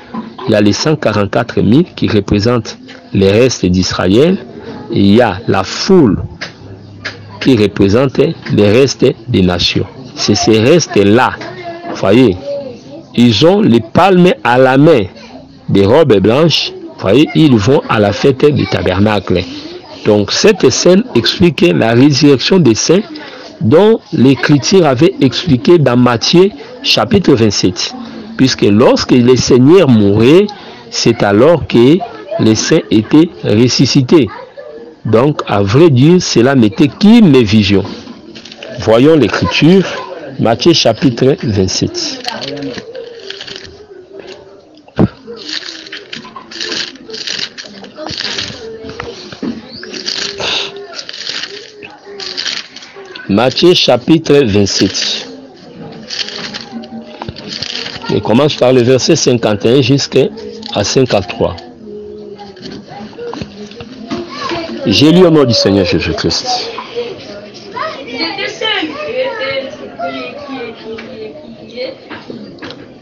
Il y a les 144 000 qui représentent les restes d'Israël, et il y a la foule qui représente les restes des nations. C'est ces restes-là, voyez, ils ont les palmes à la main, des robes blanches, voyez, ils vont à la fête du tabernacle. Donc cette scène explique la résurrection des saints dont l'Écriture avait expliqué dans Matthieu chapitre 27. Puisque lorsque les seigneurs mouraient, c'est alors que les saints étaient ressuscités. Donc à vrai dire, cela n'était qu'une vision. Voyons l'Écriture Matthieu chapitre 27. Matthieu chapitre 27. Je commence par le verset 51 jusqu'à 53. J'ai lu au nom du Seigneur Jésus-Christ.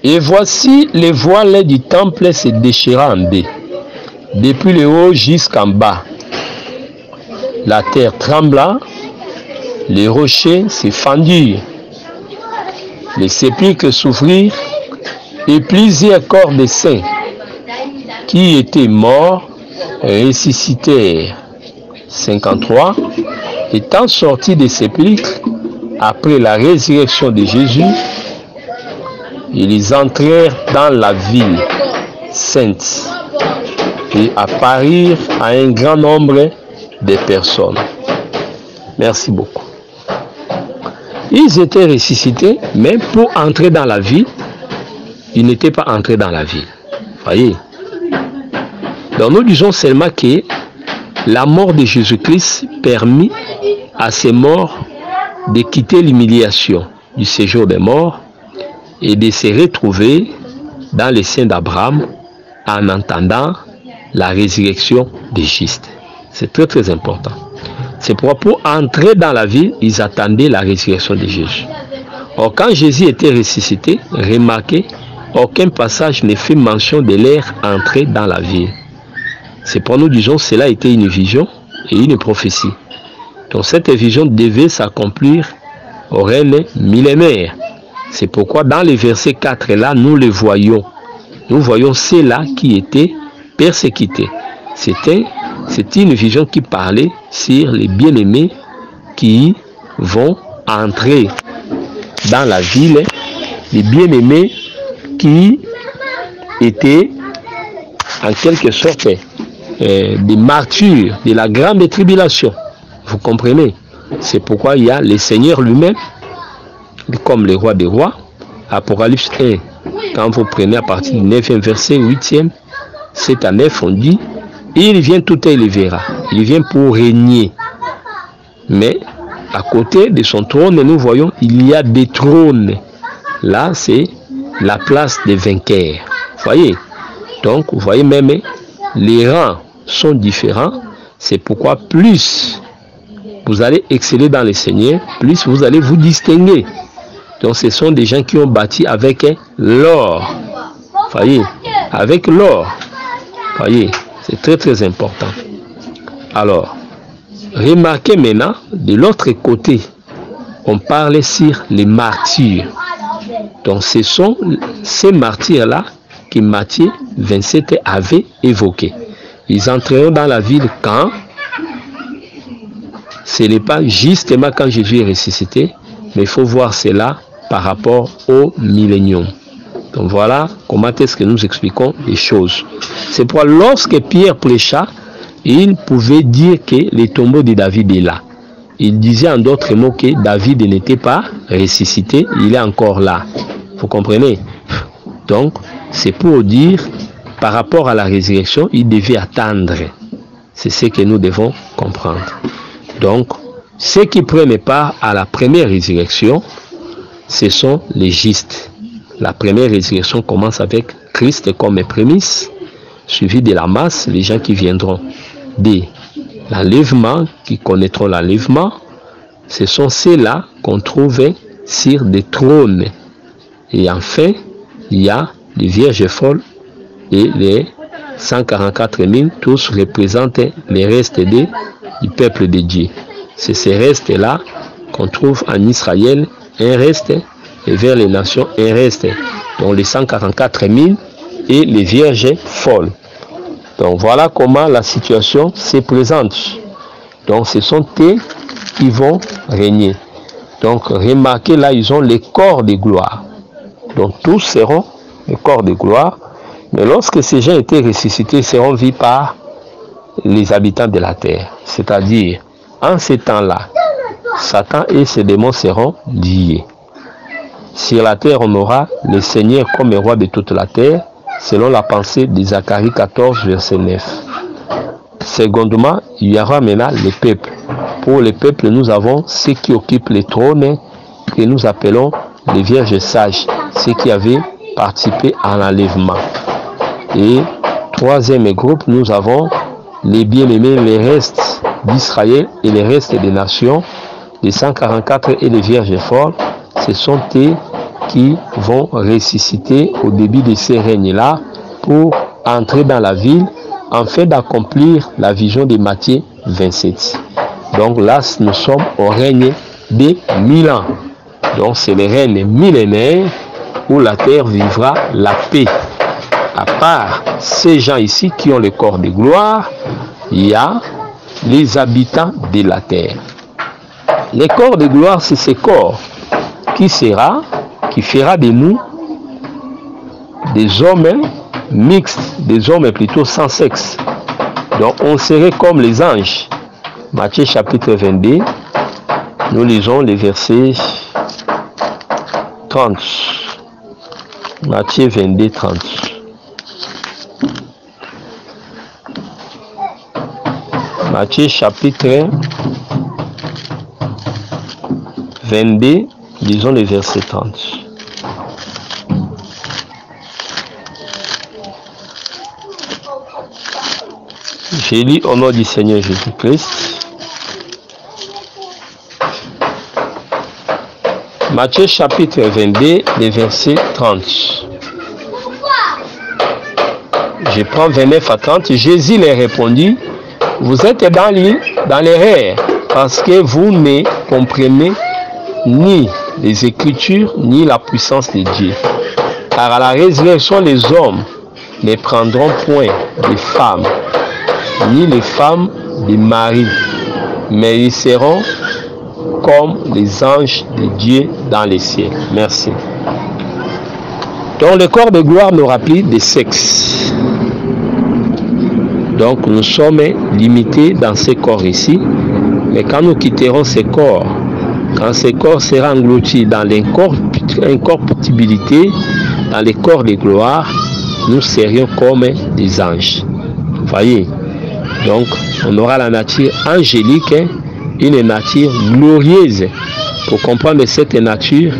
Et voici les voiles du temple se déchirant en deux, depuis le haut jusqu'en bas. La terre trembla, les rochers se fendirent, les sépulcres s'ouvrirent, et plusieurs corps de saints qui étaient morts ressuscitèrent. 53. Étant sortis des sépulcres après la résurrection de Jésus, ils entrèrent dans la ville sainte et apparurent à un grand nombre de personnes. Merci beaucoup. Ils étaient ressuscités, mais pour entrer dans la ville, ils n'étaient pas entrés dans la ville. Voyez. Donc nous disons seulement que la mort de Jésus-Christ permit à ces morts de quitter l'humiliation du séjour des morts et de se retrouver dans les seins d'Abraham en entendant la résurrection des justes. C'est très très important. C'est pourquoi pour entrer dans la ville, ils attendaient la résurrection de Jésus. Or, quand Jésus était ressuscité, remarquez, aucun passage ne fait mention de leur entrée dans la ville. C'est pour nous disons cela était une vision et une prophétie. Donc cette vision devait s'accomplir au règne millénaire. C'est pourquoi dans les versets 4 là, nous le voyons. Nous voyons ceux-là qui étaient persécutés. C'était une vision qui parlait sur les bien-aimés qui vont entrer dans la ville, les bien-aimés qui étaient en quelque sorte des martyrs de la grande tribulation. Vous comprenez? C'est pourquoi il y a le Seigneur lui-même, comme le roi des rois. Apocalypse 1, quand vous prenez à partir du 9e verset, 8e, 7 à 9, on dit, il vient tout et il verra. Il vient pour régner. Mais à côté de son trône, nous voyons, il y a des trônes. Là, c'est la place des vainqueurs. Voyez? Donc, vous voyez même, les rangs sont différents. C'est pourquoi plus vous allez exceller dans le Seigneur, plus vous allez vous distinguer. Donc, ce sont des gens qui ont bâti avec l'or. Voyez? Avec l'or. Voyez? C'est très très important. Alors, remarquez maintenant, de l'autre côté, on parle sur les martyrs. Donc, ce sont ces martyrs-là que Matthieu 27 avait évoqué. Ils entreront dans la ville quand? Ce n'est pas justement quand Jésus est ressuscité, mais il faut voir cela par rapport au millénium. Donc voilà comment est-ce que nous expliquons les choses. C'est pourquoi lorsque Pierre prêcha, il pouvait dire que le tombeau de David est là. Il disait en d'autres mots que David n'était pas ressuscité, il est encore là. Vous comprenez? Donc, c'est pour dire, par rapport à la résurrection, il devait attendre. C'est ce que nous devons comprendre. Donc, ceux qui prennent part à la première résurrection, ce sont les justes. La première résurrection commence avec Christ comme prémisse, suivi de la masse, les gens qui viendront de l'enlèvement, qui connaîtront l'enlèvement. Ce sont ceux-là qu'on trouve sur des trônes. Et enfin, il y a les vierges folles et les 144 000, tous représentent les restes du peuple de Dieu. C'est ces restes-là qu'on trouve en Israël, un reste, et vers les nations, un reste. Donc les 144 000 et les vierges folles. Donc voilà comment la situation se présente. Donc ce sont eux qui vont régner. Donc remarquez là, ils ont les corps de gloire. Donc tous seront les corps de gloire. Mais lorsque ces gens étaient ressuscités, ils seront vus par les habitants de la terre. C'est-à-dire, en ces temps-là, Satan et ses démons seront liés. Sur la terre, on aura le Seigneur comme roi de toute la terre, selon la pensée de Zacharie 14, verset 9. Secondement, il y aura maintenant les peuples. Pour les peuples, nous avons ceux qui occupent les trônes, que nous appelons les vierges sages, ceux qui avaient participé à l'enlèvement. Et troisième groupe, nous avons les bien-aimés, les restes d'Israël et les restes des nations, les 144 et les vierges folles. Ce sont eux qui vont ressusciter au début de ces règnes-là pour entrer dans la ville afin d'accomplir la vision de Matthieu 27. Donc là, nous sommes au règne de 1000 ans. Donc c'est le règne millénaire où la terre vivra la paix. À part ces gens ici qui ont le corps de gloire, il y a les habitants de la terre. Le corps de gloire, c'est ce corps qui fera de nous des hommes mixtes, des hommes plutôt sans sexe. Donc on serait comme les anges. Matthieu chapitre 22, nous lisons les versets 30. Matthieu 22, 30. Matthieu chapitre 22, lisons les versets 30. Je lis au nom du Seigneur Jésus-Christ. Matthieu chapitre 22, les versets 30. Je prends 29 à 30. Jésus leur répondit, vous êtes dans l'erreur, parce que vous ne comprenez ni les Écritures, ni la puissance de Dieu. Car à la résurrection, les hommes ne prendront point de femmes, ni les femmes de mari, mais ils seront comme les anges de Dieu dans les cieux. Merci. Donc le corps de gloire n'aura plus de sexe. Donc nous sommes limités dans ces corps ici, mais quand nous quitterons ces corps, quand ces corps seront engloutis dans l'incorruptibilité, dans les corps de gloire, nous serions comme des anges. Vous voyez? Donc on aura la nature angélique, une nature glorieuse. Pour comprendre cette nature,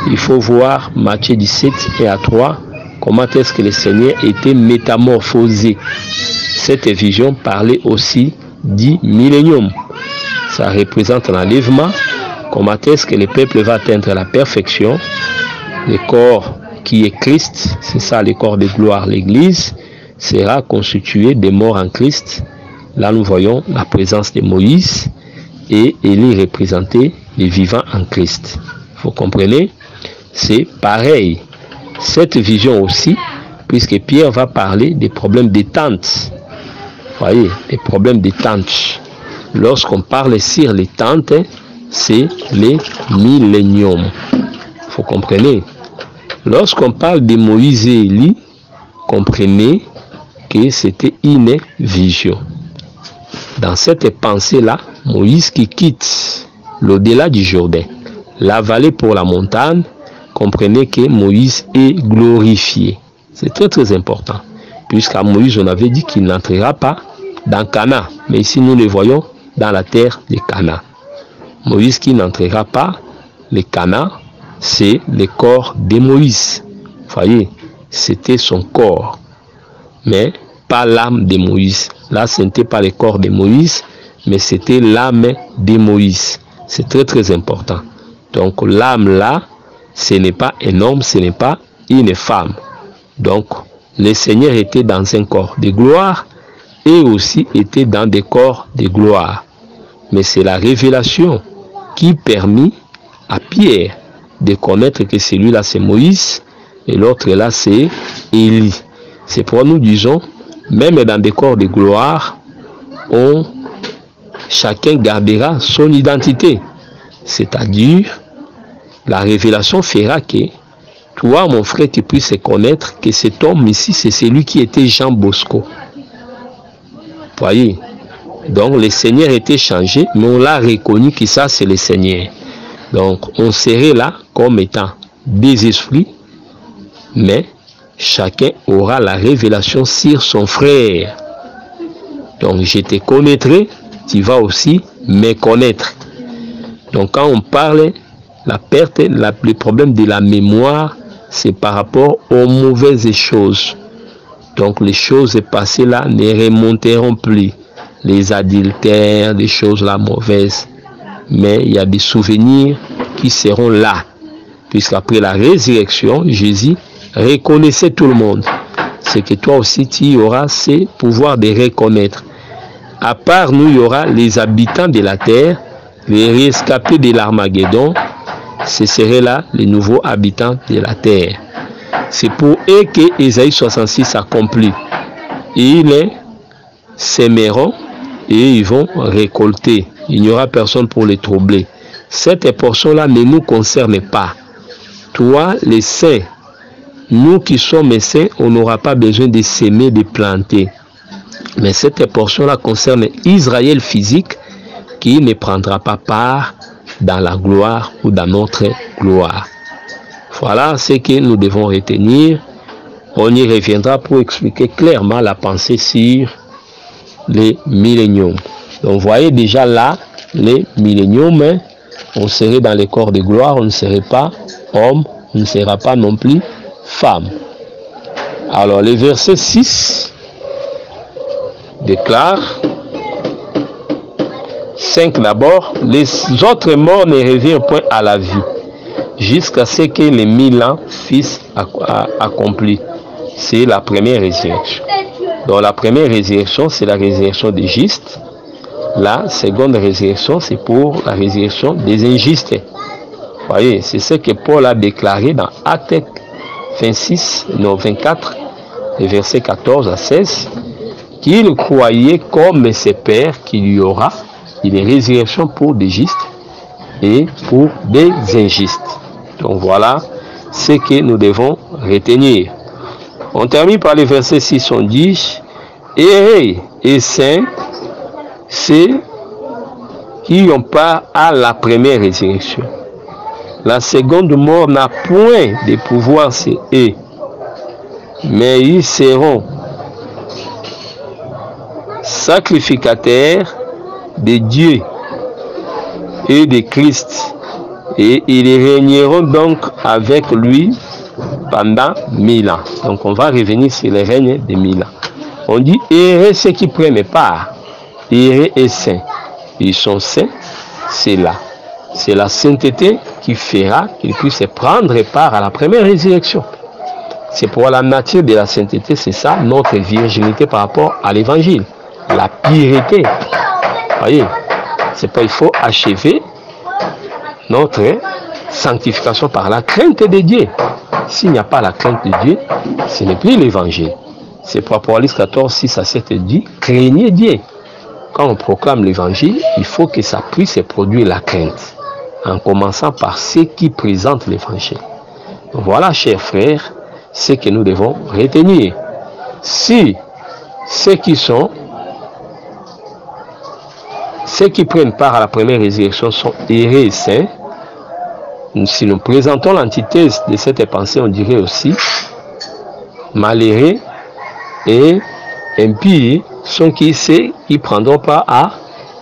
il faut voir Matthieu 17 et à 3, comment est-ce que le Seigneur était métamorphosé. Cette vision parlait aussi du millénium. Ça représente l'enlèvement, comment est-ce que le peuple va atteindre la perfection. Le corps qui est Christ, c'est ça le corps de gloire, l'Église, sera constitué des morts en Christ. Là nous voyons la présence de Moïse et Élie représentait les vivants en Christ. Vous comprenez? C'est pareil. Cette vision aussi, puisque Pierre va parler des problèmes des tentes. Vous voyez, les problèmes des tentes. Lorsqu'on parle sur les tentes, c'est les milléniums. Vous comprenez? Lorsqu'on parle de Moïse et Élie, comprenez que c'était une vision. Dans cette pensée-là, Moïse qui quitte l'au-delà du Jourdain, la vallée pour la montagne, comprenez que Moïse est glorifié. C'est très très important. Puisqu'à Moïse, on avait dit qu'il n'entrera pas dans Canaan. Mais ici, nous le voyons dans la terre de Canaan. Moïse qui n'entrera pas, le Canaan, c'est le corps de Moïse. Vous voyez, c'était son corps. Mais pas l'âme de Moïse. Là, ce n'était pas le corps de Moïse, mais c'était l'âme de Moïse. C'est très très important. Donc l'âme là, ce n'est pas un homme, ce n'est pas une femme. Donc le Seigneur était dans un corps de gloire et aussi était dans des corps de gloire. Mais c'est la révélation qui permit à Pierre de connaître que celui-là c'est Moïse et l'autre là c'est Élie. C'est pourquoi nous disons, même dans des corps de gloire, chacun gardera son identité. C'est-à-dire, la révélation fera que toi, mon frère, tu puisses connaître que cet homme ici, c'est celui qui était Jean Bosco. Voyez? Donc, le Seigneur était changé, mais on l'a reconnu que ça, c'est le Seigneur. Donc, on serait là comme étant des esprits, mais chacun aura la révélation sur son frère. Donc je te connaîtrai, tu vas aussi me connaître. Donc quand on parle la perte, le problème de la mémoire, c'est par rapport aux mauvaises choses. Donc les choses passées là ne remonteront plus. Les adultères, des choses là mauvaises. Mais il y a des souvenirs qui seront là. Puisqu'après la résurrection, Jésus reconnaissait tout le monde. C'est que toi aussi tu auras ce pouvoir de reconnaître. À part nous, il y aura les habitants de la terre, les rescapés de l'Armageddon. Ce seraient là les nouveaux habitants de la terre. C'est pour eux que Ésaïe 66 s'accomplit. Ils s'aimeront et ils vont récolter. Il n'y aura personne pour les troubler. Cette portion-là ne nous concerne pas. Toi, les saints, nous qui sommes saints, on n'aura pas besoin de s'aimer, de planter. Mais cette portion-là concerne Israël physique qui ne prendra pas part dans la gloire ou dans notre gloire. Voilà ce que nous devons retenir. On y reviendra pour expliquer clairement la pensée sur les milléniums. Donc, vous voyez déjà là, les milléniums, on serait dans les corps de gloire, on ne serait pas homme, on ne sera pas non plus femme. Alors, le verset 6 déclare, 5 d'abord, les autres morts ne reviennent point à la vie, jusqu'à ce que les 1000 ans fissent accomplis. C'est la première résurrection. Donc la première résurrection, c'est la résurrection des justes. La seconde résurrection, c'est pour la résurrection des injustes. Vous voyez, c'est ce que Paul a déclaré dans Actes 24, versets 14 à 16, qu'il croyait comme ses pères qu'il y aura une résurrection pour des justes et pour des injustes. Donc voilà ce que nous devons retenir. On termine par le verset 6, on dit, et saints, ceux qui ont part à la première résurrection. La seconde mort n'a point de pouvoir sur eux, mais ils seront sacrificateurs de Dieu et de Christ, et ils régneront donc avec lui pendant 1000 ans. Donc on va revenir sur le règne de 1000 ans. On dit, heureux ceux qui prennent part, heureux et saints. Ils sont saints, c'est là. C'est la sainteté qui fera qu'ils puissent prendre part à la première résurrection. C'est pour la nature de la sainteté, c'est ça, notre virginité par rapport à l'évangile. La pureté. Vous voyez, c'est pas, il faut achever notre sanctification par la crainte de Dieu. S'il n'y a pas la crainte de Dieu, ce n'est plus l'évangile. C'est pour Apocalypse 14, 6 à 7 dit, craignez Dieu. Quand on proclame l'évangile, il faut que ça puisse produire la crainte, en commençant par ceux qui présentent l'évangile. Voilà, chers frères, ce que nous devons retenir. Si ceux qui prennent part à la première résurrection sont heureux et saints, si nous présentons l'antithèse de cette pensée, on dirait aussi malheureux et impies sont ceux qui prendront part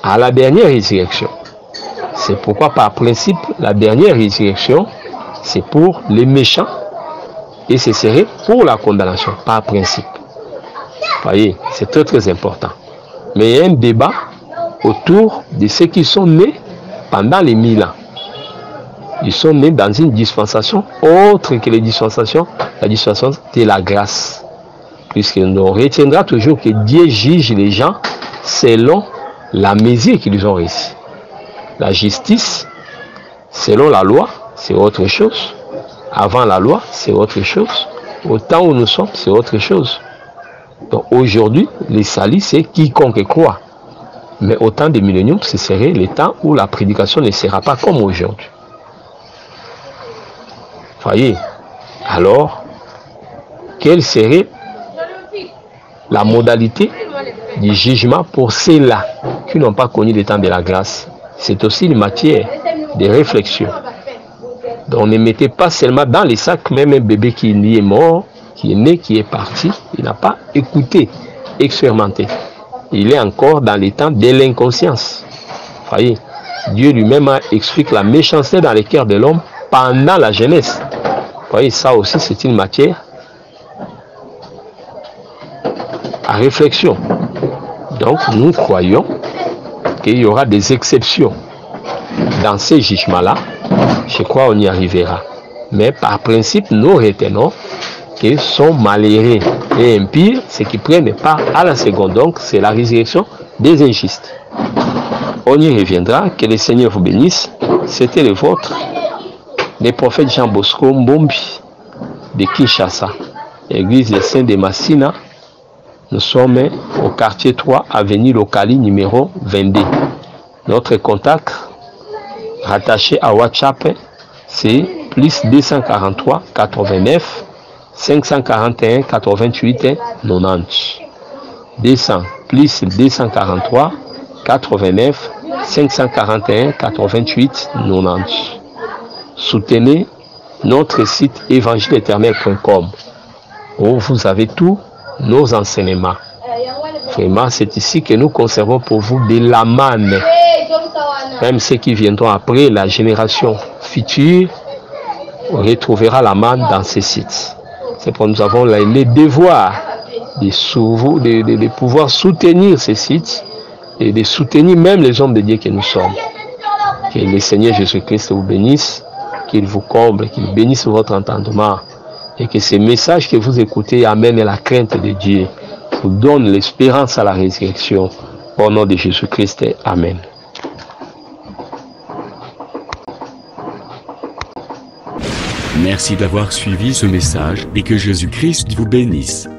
à la dernière résurrection. C'est pourquoi par principe, la dernière résurrection, c'est pour les méchants et ce serait pour la condamnation, par principe. Vous voyez, c'est très très important. Mais il y a un débat autour de ceux qui sont nés pendant les 1000 ans. Ils sont nés dans une dispensation autre que la dispensation de la grâce. Puisqu'on retiendra toujours que Dieu juge les gens selon la mesure qu'ils ont reçue. La justice, selon la loi, c'est autre chose. Avant la loi, c'est autre chose. Au temps où nous sommes, c'est autre chose. Donc aujourd'hui, les salis, c'est quiconque croit. Mais au temps des milléniums, ce serait le temps où la prédication ne sera pas comme aujourd'hui. Voyez. Alors, quelle serait la modalité du jugement pour ceux-là qui n'ont pas connu le temps de la grâce? C'est aussi une matière de réflexion. Donc ne mettez pas seulement dans les sacs, même un bébé qui est mort, qui est né, qui est parti, il n'a pas écouté, expérimenté. Il est encore dans les temps de l'inconscience. Voyez, Dieu lui-même explique la méchanceté dans les cœurs de l'homme pendant la jeunesse. Voyez, ça aussi c'est une matière à réflexion. Donc nous croyons qu'il y aura des exceptions dans ces jugements-là. Je crois qu'on y arrivera. Mais par principe, nous retenons qu'ils sont malheureux et impies, ceux qui prennent part à la seconde. Donc, c'est la résurrection des injustes. On y reviendra. Que le Seigneur vous bénisse. C'était le vôtre, le prophète Jean Bosco Mbombi de Kinshasa, église des Saints de Massina. Nous sommes au quartier 3, avenue Locali, numéro 22. Notre contact rattaché à WhatsApp, c'est plus 243 89 541 88 90. 200 plus 243 89 541 88 90. Soutenez notre site évangile-éternel.com où vous avez tous nos enseignements. Vraiment, c'est ici que nous conservons pour vous de la manne. Même ceux qui viendront après, la génération future retrouvera la manne dans ces sites. C'est pour nous avons les devoirs de pouvoir soutenir ces sites et de soutenir même les hommes de Dieu que nous sommes. Que le Seigneur Jésus-Christ vous bénisse, qu'il vous comble, qu'il bénisse votre entendement et que ces messages que vous écoutez amènent la crainte de Dieu, vous donnent l'espérance à la résurrection. Au nom de Jésus-Christ, Amen. Merci d'avoir suivi ce message et que Jésus-Christ vous bénisse.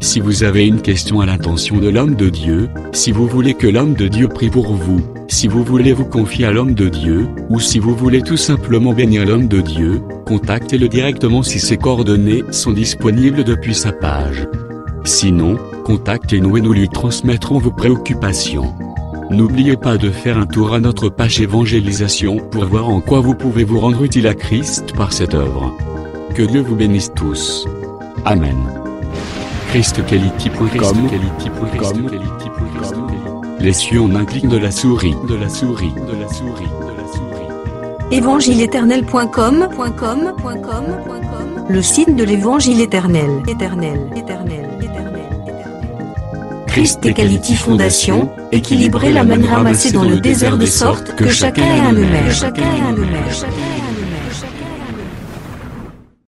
Si vous avez une question à l'intention de l'homme de Dieu, si vous voulez que l'homme de Dieu prie pour vous, si vous voulez vous confier à l'homme de Dieu, ou si vous voulez tout simplement bénir l'homme de Dieu, contactez-le directement si ses coordonnées sont disponibles depuis sa page. Sinon, contactez-nous et nous lui transmettrons vos préoccupations. N'oubliez pas de faire un tour à notre page évangélisation pour voir en quoi vous pouvez vous rendre utile à Christ par cette œuvre. Que Dieu vous bénisse tous. Amen. ChristQuality.com. Les cieux en un clic de la souris. Évangile-éternel.com. Le site de l'Évangile éternel. Christ et Quality Fondation, équilibrer la manne ramassée dans le désert de sorte que chacun ait un numère.